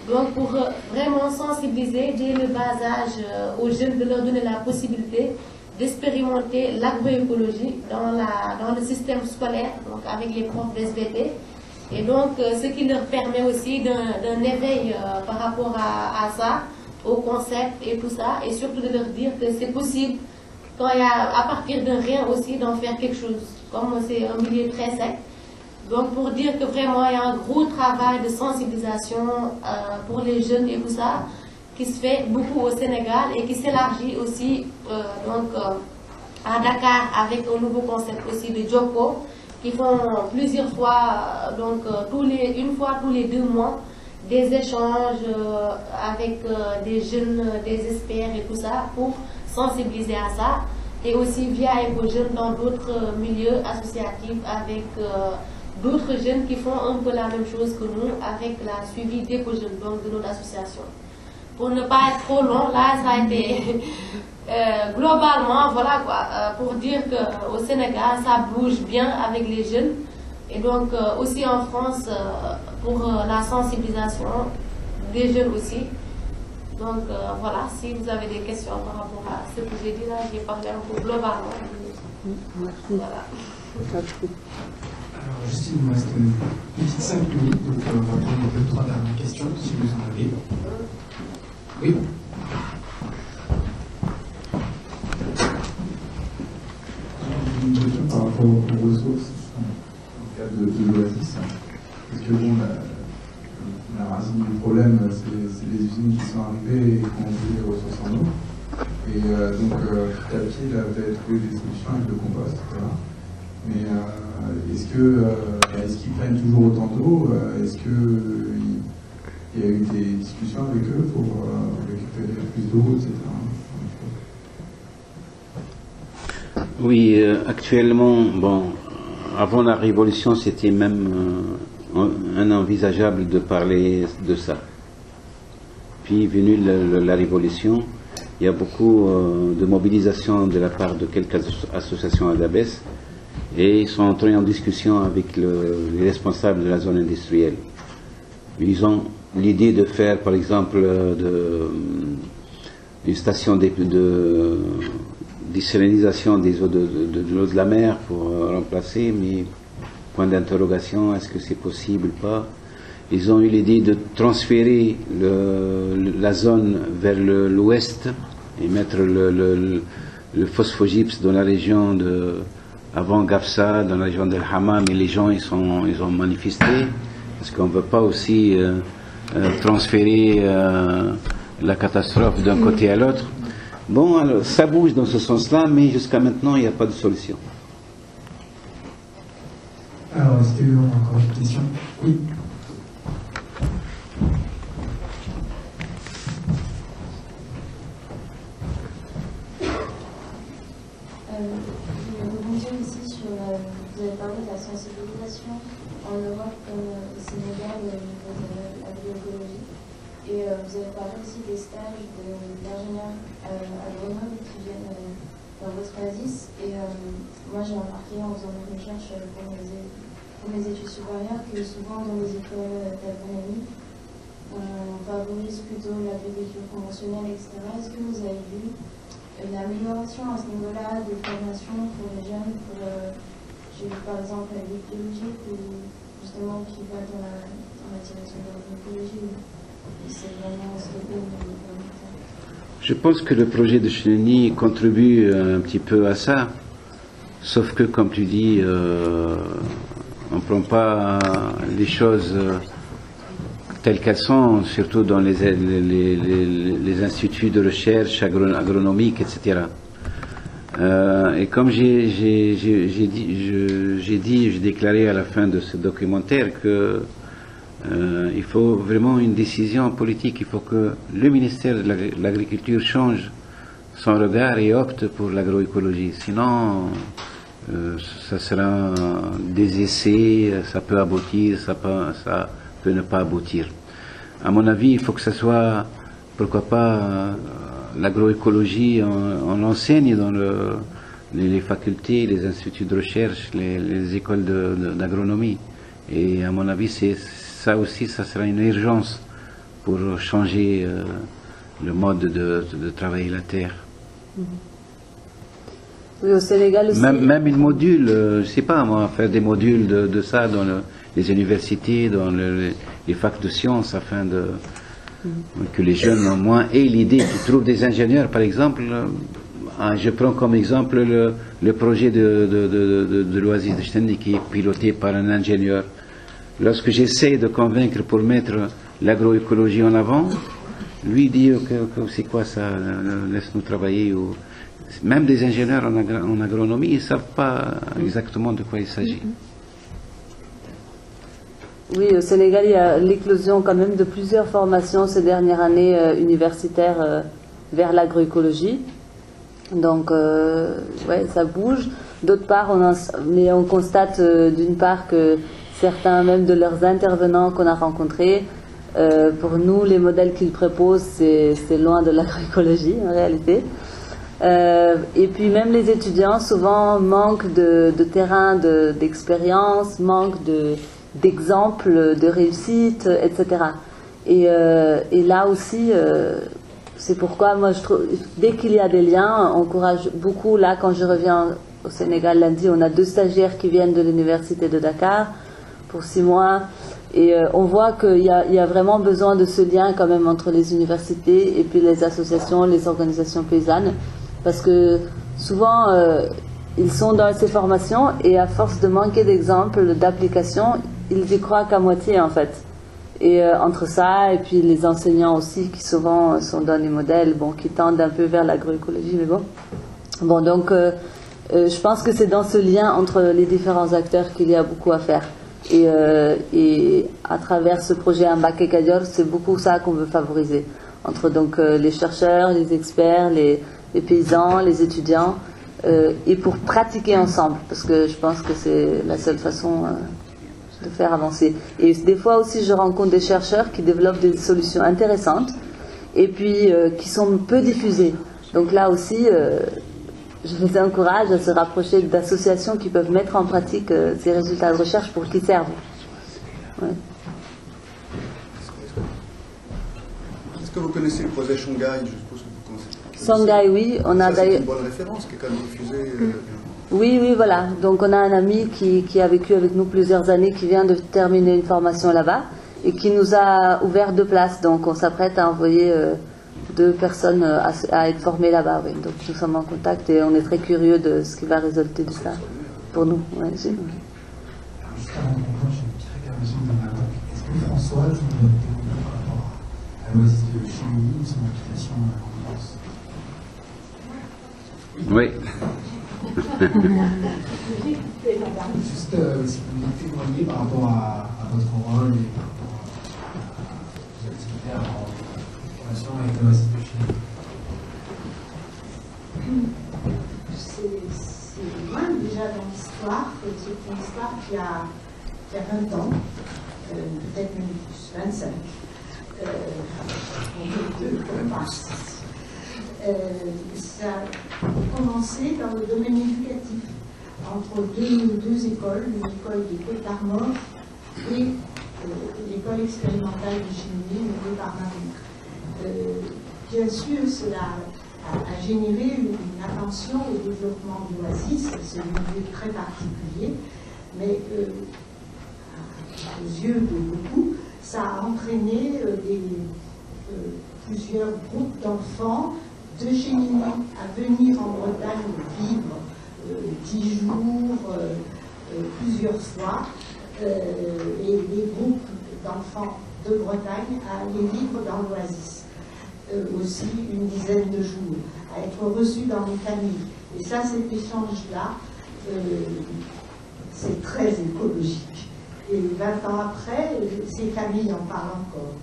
Donc pour vraiment sensibiliser dès le bas âge aux jeunes, de leur donner la possibilité d'expérimenter l'agroécologie dans le système scolaire, donc avec les profs d'SVT. Et donc ce qui leur permet aussi d'un éveil par rapport à ça, au concept et tout ça, et surtout de leur dire que c'est possible, quand il y a à partir de rien aussi, d'en faire quelque chose, comme c'est un milieu très sec. Donc pour dire que vraiment il y a un gros travail de sensibilisation pour les jeunes et tout ça, qui se fait beaucoup au Sénégal et qui s'élargit aussi à Dakar avec un nouveau concept aussi de Joko, qui font plusieurs fois, une fois tous les 2 mois, des échanges avec des jeunes, des experts et tout ça, pour sensibiliser à ça, et aussi via Éco-Jeunes dans d'autres milieux associatifs avec d'autres jeunes qui font un peu la même chose que nous avec la suivi d'Éco-Jeunes, donc de notre association. Pour ne pas être trop long, là ça a été globalement, voilà quoi, pour dire qu'au Sénégal ça bouge bien avec les jeunes, et donc aussi en France pour la sensibilisation des jeunes aussi. Donc voilà, si vous avez des questions par rapport à ce que j'ai dit là, j'ai parlé un peu globalement. Merci. Voilà. Alors, Justine, il nous reste une petite 5 minutes, donc on va prendre 2-3 dernières questions, si vous en avez. Oui. Une question par rapport aux ressources en cas de l'Oasis. Parce que bon, la racine du problème, c'est les usines qui sont arrivées et qui ont pris les ressources en eau. Et donc, petit à petit, il avait trouvé des solutions avec le compost, etc. Mais est-ce qu'ils prennent toujours autant d'eau? Est-ce qu'il y a eu des discussions avec eux pour récupérer plus d'eau, etc. Oui, actuellement, bon, avant la Révolution, c'était même inenvisageable de parler de ça. Puis, venue la Révolution, il y a beaucoup de mobilisation de la part de quelques associations à Dabès, et ils sont entrés en discussion avec les responsables de la zone industrielle. Ils ont l'idée de faire, par exemple, une station de désalinisation des eaux de l'eau de la mer pour remplacer, mais point d'interrogation, est-ce que c'est possible ou pas? Ils ont eu l'idée de transférer la zone vers l'ouest et mettre le phosphogypse dans la région avant Gafsa, dans la région d'El Hammam, mais les gens ils ont manifesté parce qu'on ne veut pas aussi transférer la catastrophe d'un côté à l'autre. Bon, alors, ça bouge dans ce sens-là, mais jusqu'à maintenant, il n'y a pas de solution. Alors, est-ce qu'il y a encore une question? Oui. Je vais rebondir aussi sur, vous avez parlé de la sensibilisation en Europe comme au Sénégal au niveau de l'agroécologie. Et vous avez parlé aussi des stages d'ingénieurs agronomes qui viennent dans votre oasis. Et moi j'ai remarqué en faisant mes recherches pour mes études supérieures que souvent dans les écoles d'agronomie, on favorise plutôt l'agriculture conventionnelle, etc. Est-ce que vous avez vu une amélioration à ce niveau-là de formation pour les jeunes, j'ai vu par exemple la vie biologique ou justement qui va dans la direction de l'agroécologie? Je pense que le projet de Cheneny contribue un petit peu à ça, sauf que, comme tu dis, on ne prend pas les choses telles qu'elles sont, surtout dans les instituts de recherche agronomique, etc. Et comme j'ai déclaré à la fin de ce documentaire que il faut vraiment une décision politique. Il faut que le ministère de l'Agriculture change son regard et opte pour l'agroécologie. Sinon, ça sera des essais, ça peut aboutir, ça peut ne pas aboutir. À mon avis, il faut que ce soit, pourquoi pas, l'agroécologie, on l'enseigne les facultés, les instituts de recherche, les écoles d'agronomie. Et à mon avis, ça aussi, ça sera une urgence pour changer le mode de travailler la terre. Oui, au Sénégal aussi. Même une module, je ne sais pas moi, faire des modules de ça dans les universités, dans les facs de sciences, afin que les jeunes au moins aient l'idée, qu'ils trouvent des ingénieurs, par exemple. Je prends comme exemple le projet de l'Oasis de Stendie qui est piloté par un ingénieur. Lorsque j'essaie de convaincre pour mettre l'agroécologie en avant, lui dit que c'est quoi ça, laisse-nous travailler. Même des ingénieurs en agronomie, ils ne savent pas exactement de quoi il s'agit. Oui, au Sénégal, il y a l'éclosion quand même de plusieurs formations ces dernières années universitaires vers l'agroécologie. Donc, ouais, ça bouge. D'autre part, on constate d'une part que certains même de leurs intervenants qu'on a rencontrés, pour nous, les modèles qu'ils proposent, c'est loin de l'agroécologie en réalité. Et puis même les étudiants souvent manquent de terrain d'expérience, manquent d'exemples de réussite, etc. Et là aussi, c'est pourquoi moi je trouve, dès qu'il y a des liens, on encourage beaucoup. Là, quand je reviens au Sénégal lundi, on a 2 stagiaires qui viennent de l'université de Dakar pour 6 mois. Et on voit qu'il y a vraiment besoin de ce lien quand même entre les universités et puis les associations, les organisations paysannes. Parce que souvent, ils sont dans ces formations et à force de manquer d'exemples, d'applications, ils y croient qu'à moitié en fait. Et entre ça et puis les enseignants aussi qui souvent sont dans les modèles, bon, qui tendent un peu vers l'agroécologie, mais bon. Bon, donc je pense que c'est dans ce lien entre les différents acteurs qu'il y a beaucoup à faire. Et à travers ce projet Mbacké Kadior, c'est beaucoup ça qu'on veut favoriser. Entre donc les chercheurs, les experts, les paysans, les étudiants, et pour pratiquer ensemble, parce que je pense que c'est la seule façon de faire avancer. Et des fois aussi, je rencontre des chercheurs qui développent des solutions intéressantes, et puis qui sont peu diffusées. Donc là aussi, je les encourage à se rapprocher d'associations qui peuvent mettre en pratique ces résultats de recherche pour qu'ils servent. Ouais. Est-ce que vous connaissez le projet Songhai? Je suppose que vous connaissez. Songhai, oui. On a d'ailleurs. C'est une bonne référence qui est quand même diffusée. Oui, voilà. Donc on a un ami qui a vécu avec nous plusieurs années, qui vient de terminer une formation là-bas et qui nous a ouvert 2 places. Donc on s'apprête à envoyer 2 personnes à être formées là-bas. Oui. Donc nous sommes en contact et on est très curieux de ce qui va résulter de ça pour nous. Ouais, juste avant qu'on conclure, j'ai une petite réclamation de ma part. Est-ce que Françoise nous donne des mots par rapport à l'Oasis de Chimie, son implication en France? Oui. Juste si vous pouvez témoigner par rapport à votre rôle et par rapport à vos activités en relation avec l'Oasis de Chimie. C'est loin déjà dans l'histoire, c'est une histoire qui a 20 ans, peut-être même plus, 25. Ça a commencé dans le domaine éducatif, entre deux écoles, une école des Côtes d'Armor et l'école expérimentale de chimie menée par Marie. Bien sûr, cela a généré une attention au développement de l'Oasis, c'est un milieu très particulier, mais aux yeux de beaucoup, ça a entraîné plusieurs groupes d'enfants de cheminements à venir en Bretagne vivre 10 jours, plusieurs fois, et les groupes d'enfants de Bretagne à aller vivre dans l'Oasis. Aussi une dizaine de jours, à être reçus dans les familles. Et ça, cet échange-là, c'est très écologique. Et 20 ans après, ces familles en parlent encore.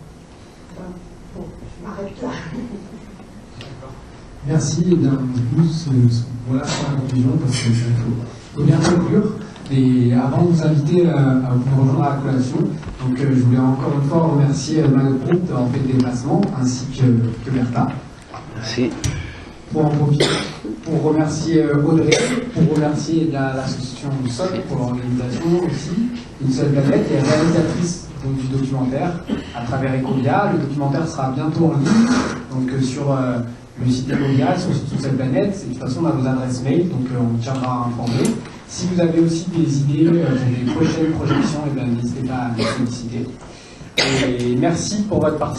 Donc, bon, je m'arrête là. Merci. Et bien, voilà pour la conclusion, parce qu'il faut bien conclure. Et avant de vous inviter à vous rejoindre à la collation, donc je voulais encore une fois remercier Manuel Group d'avoir fait le déplacement, ainsi que Bertha. Merci. Pour en profiter, pour remercier Audrey, pour remercier l'association SOC pour l'organisation aussi, Une seule planète, et réalisatrice donc, du documentaire à travers Ecolia. Le documentaire sera bientôt en ligne, donc sur le site d'Ecolia, sur Une seule planète. Et de toute façon, on a vos adresses mail, donc on tiendra informé. Si vous avez aussi des idées pour les prochaines projections, n'hésitez pas à nous solliciter. Et merci pour votre participation.